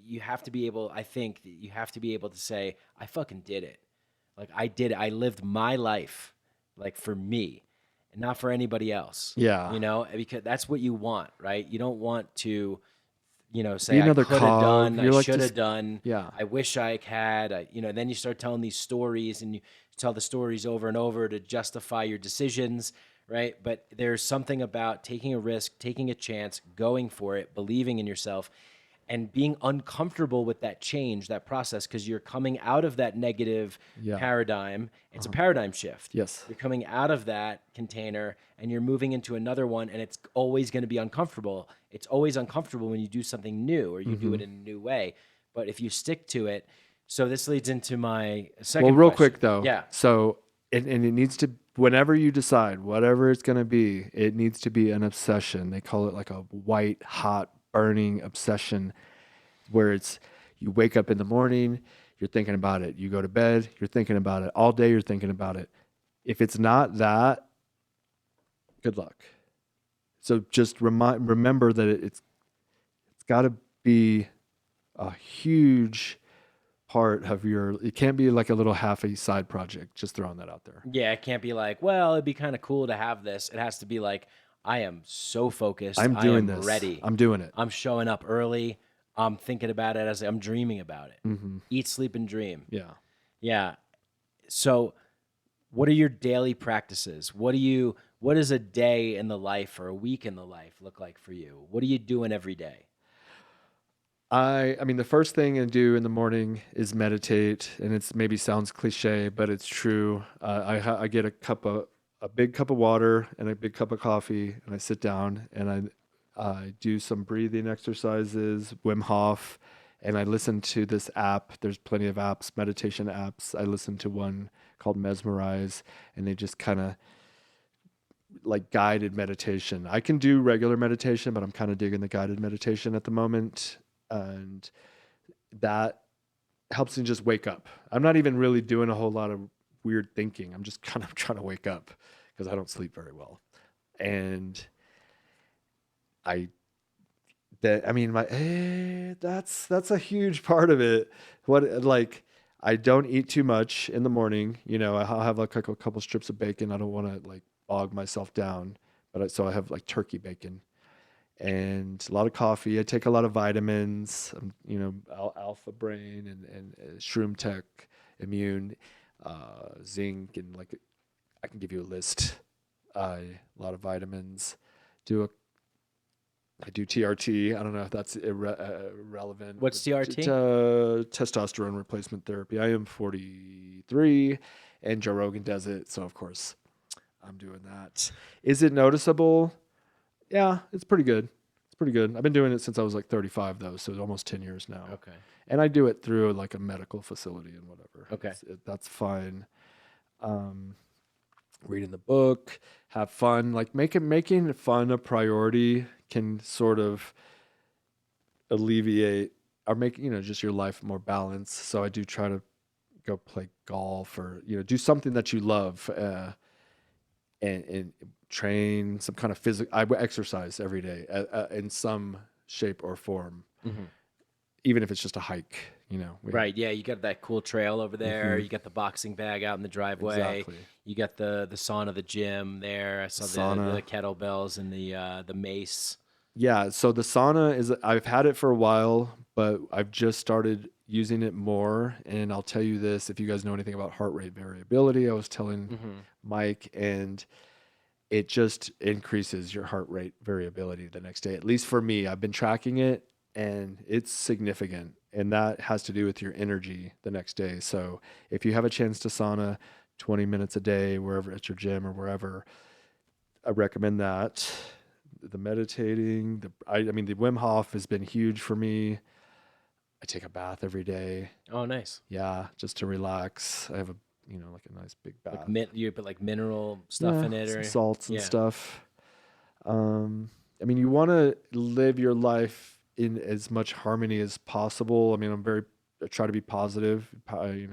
you have to be able, I think that you have to be able to say, I fucking did it. Like, I did it. I lived my life, like, for me and not for anybody else. Yeah. You know, because that's what you want, right? You don't want to, you know, say, Be another I could have done, I like should have done, yeah. I wish I had, you know, then you start telling these stories, and you tell the stories over and over to justify your decisions, right? But there's something about taking a risk, taking a chance, going for it, believing in yourself, and being uncomfortable with that change, that process, because you're coming out of that negative paradigm. It's a paradigm shift. Yes. You're coming out of that container and you're moving into another one, and it's always going to be uncomfortable. It's always uncomfortable when you do something new or you do it in a new way. But if you stick to it, so this leads into my second Well, real question. quick though. Yeah. So, and it needs to, whenever you decide, whatever it's going to be, it needs to be an obsession. They call it like a white hot burning obsession, where it's, you wake up in the morning, you're thinking about it. You go to bed, you're thinking about it. All day, you're thinking about it. If it's not that, good luck. So just remember that it's got to be a huge part of it can't be like a little half a side project. Just throwing that out there. Yeah, it can't be like, well, it'd be kind of cool to have this. It has to be like, I am so focused. I'm doing this. Ready. I'm doing it. I'm showing up early. I'm thinking about it as I'm dreaming about it. Eat, sleep, and dream. Yeah. Yeah. So what are your daily practices? What does a day in the life or a week in the life look like for you? What are you doing every day? I mean, the first thing I do in the morning is meditate, and it's maybe sounds cliche, but it's true. I get a big cup of water and a big cup of coffee, and I sit down and I do some breathing exercises, Wim Hof, and I listen to this app. There's plenty of apps, meditation apps. I listen to one called Mesmerize, and they just kind of like guided meditation. I can do regular meditation, but I'm kind of digging the guided meditation at the moment, and that helps me just wake up. I'm not even really doing a whole lot of weird thinking. I'm just kind of trying to wake up because I don't sleep very well. And that's a huge part of it. I don't eat too much in the morning. You know, I'll have like a couple strips of bacon. I don't want to like bog myself down, so I have like turkey bacon and a lot of coffee. I take a lot of vitamins, you know, Alpha Brain and Shroom Tech, Immune, zinc, and like I can give you a list. A lot of vitamins. I do TRT. I don't know if that's relevant. What's TRT? Testosterone replacement therapy. I am 43, and Joe Rogan does it, so of course I'm doing that. Is it noticeable? Yeah, it's pretty good. It's pretty good. I've been doing it since I was like 35, though, so almost 10 years now. Okay. And I do it through like a medical facility and whatever. Okay. That's fine. Reading the book, have fun. Like making fun a priority can sort of alleviate or make, you know, just your life more balanced. So I do try to go play golf or, you know, do something that you love and train some kind of physical. I exercise every day in some shape or form, even if it's just a hike, you know. Right. Yeah. You got that cool trail over there. You got the boxing bag out in the driveway. Exactly. You got the sauna, the gym there. I saw the kettlebells and the mace. Yeah. So the sauna I've had it for a while, but I've just started using it more. And I'll tell you this, if you guys know anything about heart rate variability, I was telling Mike, and it just increases your heart rate variability the next day. At least for me, I've been tracking it and it's significant. And that has to do with your energy the next day. So if you have a chance to sauna 20 minutes a day, wherever at your gym or wherever, I recommend that. The meditating, I mean, the Wim Hof has been huge for me. I take a bath every day. Oh, nice. Yeah, just to relax. I have like a nice big bath. You put like mineral stuff in it, or some salts and stuff. I mean, you want to live your life in as much harmony as possible. I mean, I try to be positive.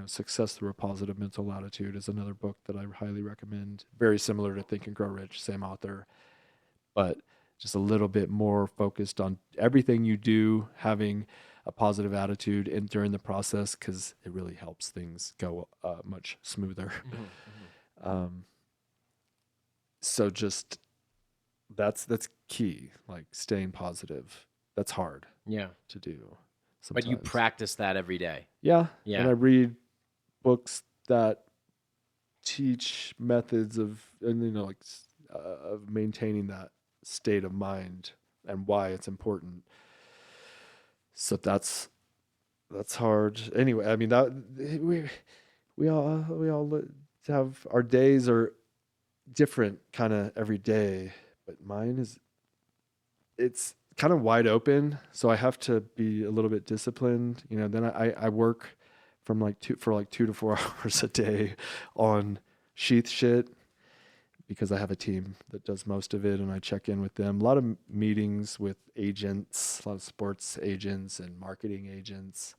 Success Through a Positive Mental Attitude is another book that I highly recommend. Very similar to Think and Grow Rich, same author, but just a little bit more focused on everything you do, having a positive attitude during the process, because it really helps things go much smoother. So just that's key, like staying positive. That's hard to do sometimes. But you practice that every day. Yeah. And I read books that teach methods of maintaining that state of mind and why it's important. So that's hard. Anyway, I mean, that we all have our days are different kind of every day, but mine it's kind of wide open. So I have to be a little bit disciplined. You know, then I work from like 2 to 4 hours a day on sheath shit, because I have a team that does most of it and I check in with them. A lot of meetings with agents, a lot of sports agents and marketing agents.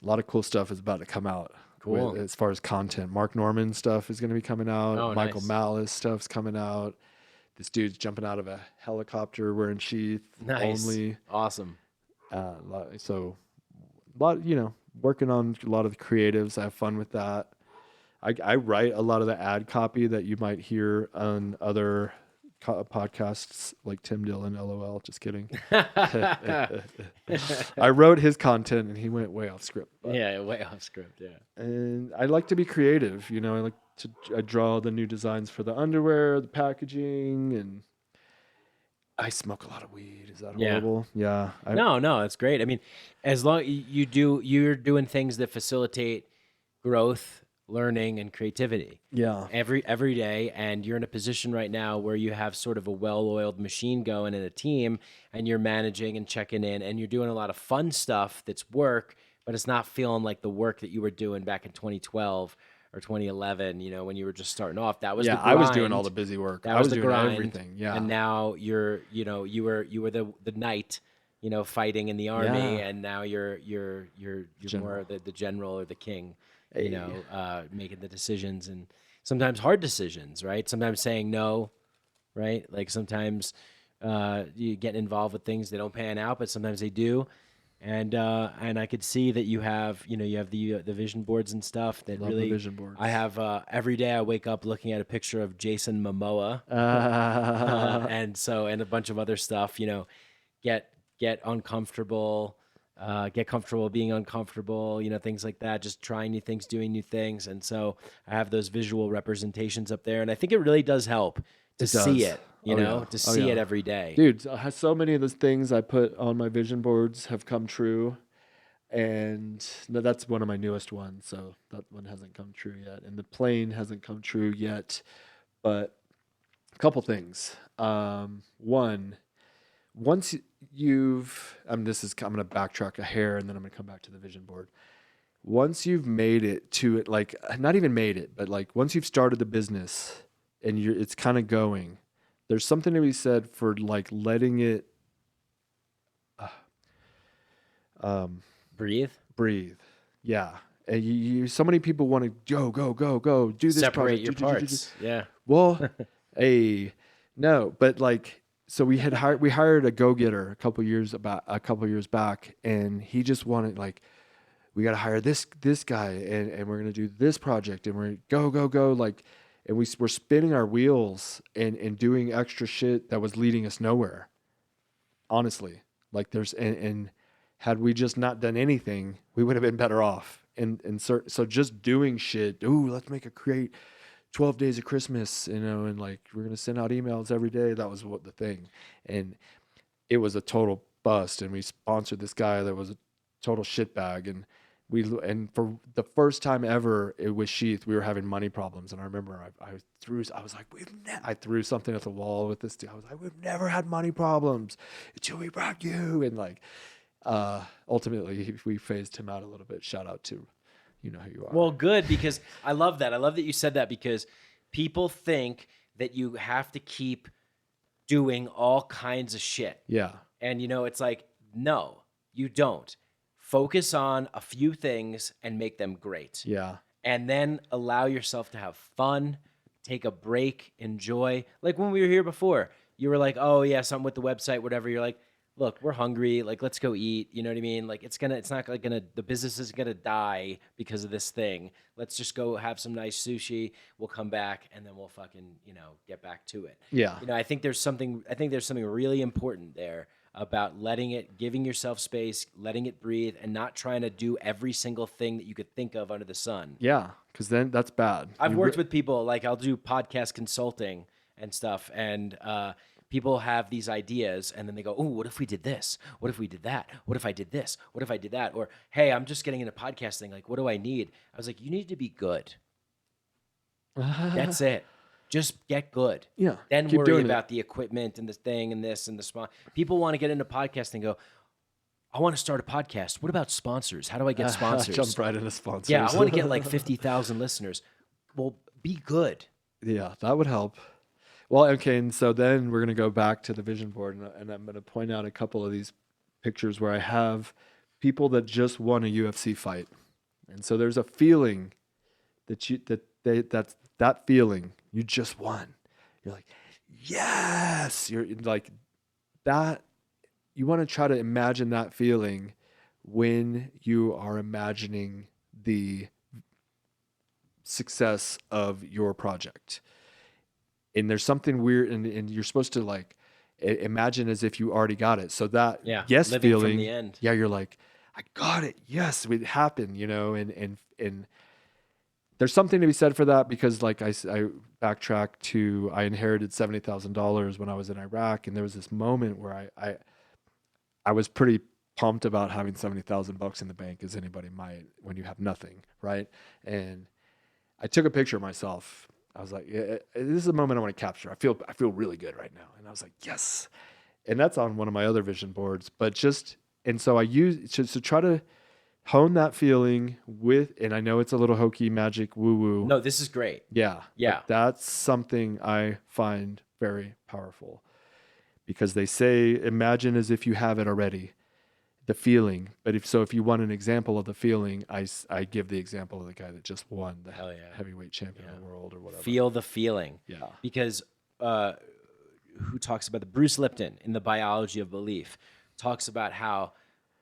A lot of cool stuff is about to come out. Cool. As far as content. Mark Norman stuff is going to be coming out. Oh, Michael nice. Malice stuff's coming out. This dude's jumping out of a helicopter wearing sheath only. Awesome. So a lot, working on a lot of the creatives. I have fun with that. I write a lot of the ad copy that you might hear on other podcasts like Tim Dillon, LOL, just kidding. I wrote his content and he went way off script. Way off script, And I like to be creative, I draw the new designs for the underwear, the packaging, and I smoke a lot of weed. Is that horrible? Yeah. No, it's great. I mean, as long you're doing things that facilitate growth, learning, and creativity. Yeah. Every day, and you're in a position right now where you have sort of a well-oiled machine going in a team, and you're managing and checking in, and you're doing a lot of fun stuff that's work, but it's not feeling like the work that you were doing back in 2012 or 2011, when you were just starting off. That was the grind. I was doing all the busy work. I was doing grind, everything. Yeah. And now you were the knight, fighting in the army, and now you're more the general or the king. Making the decisions, and sometimes hard decisions, right? Sometimes saying no, right? Like sometimes you get involved with things that don't pan out, but sometimes they do. And I could see that you have the vision boards and stuff that Love really the vision boards. I have every day I wake up looking at a picture of Jason Momoa and a bunch of other stuff, get uncomfortable, get comfortable being uncomfortable, things like that, just trying new things, doing new things. And so I have those visual representations up there, and I think it really does help to see it, to see it every day. Dude, so many of those things I put on my vision boards have come true. And no, that's one of my newest ones. So that one hasn't come true yet. And the plane hasn't come true yet. But a couple things. One, once you've, I'm going to backtrack a hair and then I'm going to come back to the vision board. Once you've made it to it, like not even made it, but like once you've started the business and it's kind of going, there's something to be said for like letting it breathe. Yeah. And so many people want to go do this separate project, your parts. Yeah. Well, no, but like, so we hired a go-getter a couple years back, and he just wanted, like, we got to hire this guy, and we're going to do this project, and we're go, like, and we're spinning our wheels and doing extra shit that was leading us nowhere. Honestly, like and had we just not done anything, we would have been better off. So just doing shit. Ooh, let's create 12 days of Christmas, and like we're gonna send out emails every day. That was the thing, and it was a total bust. And we sponsored this guy that was a total shitbag, and for the first time ever with Sheath, we were having money problems. And I remember I threw something at the wall with this dude. I was like, we've never had money problems until we brought you. And like, ultimately we phased him out a little bit. Shout out to, who you are. Well, good, because I love that. I love that you said that, because people think that you have to keep doing all kinds of shit. Yeah. And it's like, no, you don't. Focus on a few things and make them great. Yeah. And then allow yourself to have fun, take a break, enjoy. Like when we were here before, you were like, oh yeah, something with the website, whatever. You're like, look, we're hungry. Like, let's go eat. You know what I mean? Like, the business isn't gonna die because of this thing. Let's just go have some nice sushi. We'll come back and then we'll fucking, get back to it. Yeah. I think there's something really important there about giving yourself space, letting it breathe, and not trying to do every single thing that you could think of under the sun. Yeah. Cause then that's bad. I've worked with people, like I'll do podcast consulting and stuff, and, people have these ideas, and then they go, oh, what if we did this? What if we did that? What if I did this? What if I did that? Or, hey, I'm just getting into podcasting. Like, what do I need? I was like, you need to be good. That's it. Just get good. Yeah. Then worry about the equipment and the thing and this and the sponsor. People want to get into podcasting and go, I want to start a podcast. What about sponsors? How do I get sponsors? Jump right into sponsors. Yeah, I want to get like 50,000 listeners. Well, be good. Yeah, that would help. Well, okay, and so then we're going to go back to the vision board, and I'm going to point out a couple of these pictures where I have people that just won a UFC fight. And so there's a feeling that feeling, you just won. You're like, yes! You're like that. You want to try to imagine that feeling when you are imagining the success of your project. And there's something weird, and you're supposed to like imagine as if you already got it. So that yes feeling, from the end. Yeah, you're like, I got it. Yes, it happened. And there's something to be said for that, because like I backtrack to, I inherited $70,000 when I was in Iraq, and there was this moment where I was pretty pumped about having $70,000 in the bank, as anybody might when you have nothing, right? And I took a picture of myself. I was like, yeah, this is a moment I want to capture. I feel really good right now. And I was like, yes. And that's on one of my other vision boards. But so I use to try to hone that feeling with, and I know it's a little hokey, magic, woo-woo. No, this is great. Yeah. Yeah. That's something I find very powerful, because they say, imagine as if you have it already, the feeling. But if you want an example of the feeling, I give the example of the guy that just won the heavyweight champion of the world or whatever. Feel the feeling. Yeah. Because who talks about Bruce Lipton in The Biology of Belief talks about how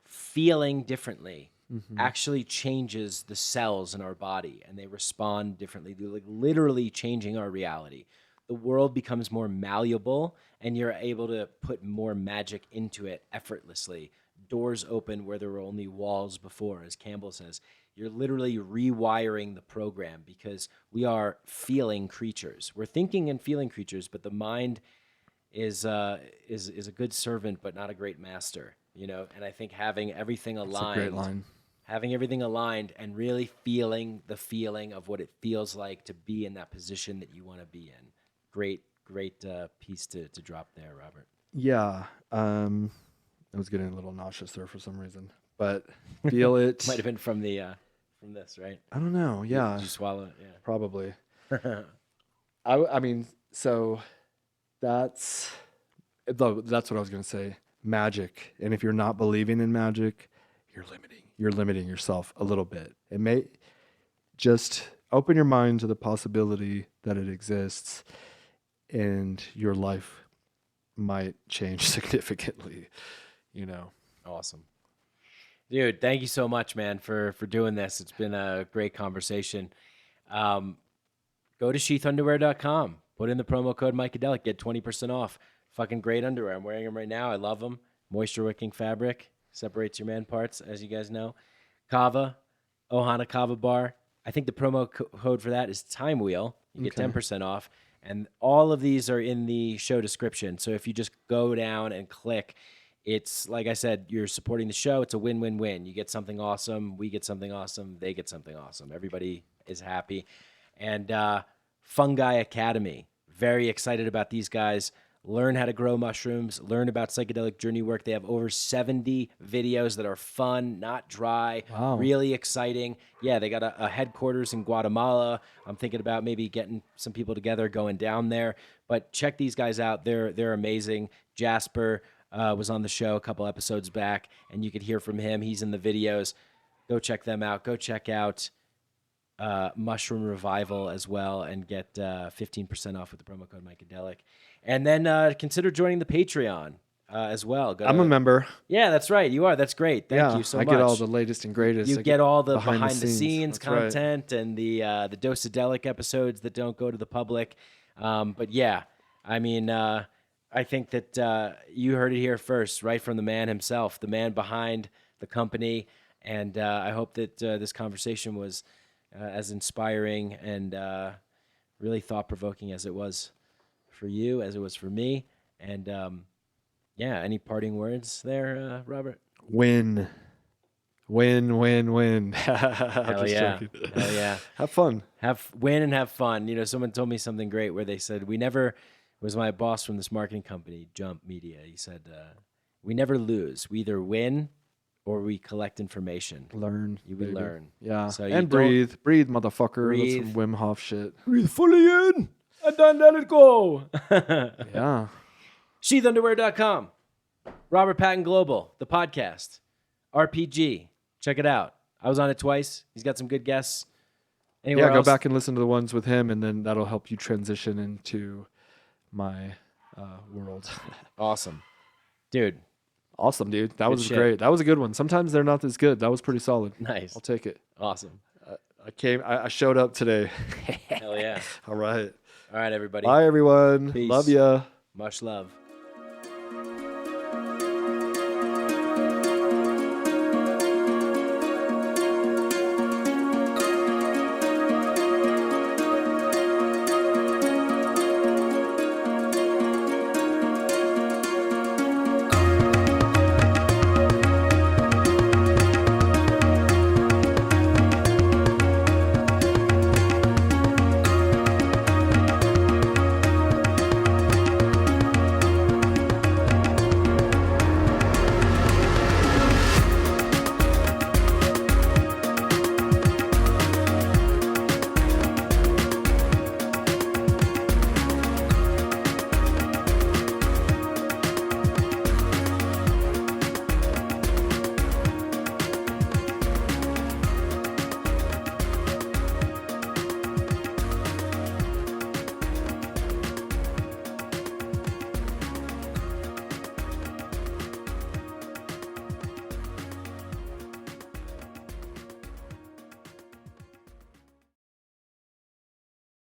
feeling differently actually changes the cells in our body, and they respond differently. They're like literally changing our reality. The world becomes more malleable, and you're able to put more magic into it effortlessly. Doors open where there were only walls before, as Campbell says. You're literally rewiring the program because we are feeling creatures. We're thinking and feeling creatures, but the mind is a good servant, but not a great master. You know, and I think having everything aligned, That's a great line. having everything aligned, and really feeling the feeling of what it feels like to be in that position that you want to be in. Great piece to drop there, Robert. Yeah. I was getting a little nauseous there for some reason, but feel it. Might have been from the from this, right? I don't know. Yeah. Did you swallow it? Yeah. Probably. I mean, so that's what I was going to say. Magic. And if you're not believing in magic, you're limiting yourself a little bit. It may just open your mind to the possibility that it exists, and your life might change significantly, you know. Awesome. Dude, thank you so much, man, for doing this. It's been a great conversation. Go to SHEATHUnderwear.com. Put in the promo code mikeadelic. Get 20% off. Fucking great underwear. I'm wearing them right now. I love them. Moisture-wicking fabric. Separates your man parts, as you guys know. Kava. Ohana Kava Bar. I think the promo code for that is Time Wheel. You get 10% off. And all of these are in the show description. So if you just go down and click, it's, like I said, you're supporting the show. It's a win-win-win. You get something awesome. We get something awesome. They get something awesome. Everybody is happy. And Fungi Academy. Very excited about these guys. Learn how to grow mushrooms. Learn about psychedelic journey work. They have over 70 videos that are fun, not dry, really exciting. Yeah, they got a headquarters in Guatemala. I'm thinking about maybe getting some people together, going down there. But check these guys out. They're amazing. Jasper was on the show a couple episodes back, and you could hear from him. He's in the videos. Go check them out. Go check out Mushroom Revival as well, and get 15% off with the promo code mikeadelic. And then consider joining the Patreon as well. I'm a member. Yeah, that's right. You are. That's great. Thank you so much. I get all the latest and greatest. You get all the behind the scenes That's content and the Dosadelic episodes that don't go to the public. But yeah, I mean, I think that you heard it here first, right from the man himself, the man behind the company. And I hope that this conversation was as inspiring and really thought-provoking as it was for you, as it was for me. And yeah, any parting words there, Robert? Win. Hell yeah. Hell yeah. Have fun. Win and have fun. You know, someone told me something great where they said, it was my boss from this marketing company, Jump Media. He said, we never lose. We either win or we collect information. Learn. We learn. Yeah. So and breathe. Breathe, motherfucker. Breathe. That's some Wim Hof shit. Breathe fully in and then let it go. Yeah. SheathUnderwear.com. Robert Patton Global, the podcast. RPG. Check it out. I was on it twice. He's got some good guests. Anywhere Go else? back and listen to the ones with him, and then that'll help you transition into my world. Awesome. Dude. Awesome, dude. That was shit. great. That was a good one. Sometimes they're not as good. That was pretty solid. Nice. I'll take it. Awesome. I showed up today. Hell yeah. All right. All right, everybody. Bye, everyone. Peace. Love ya. Much love.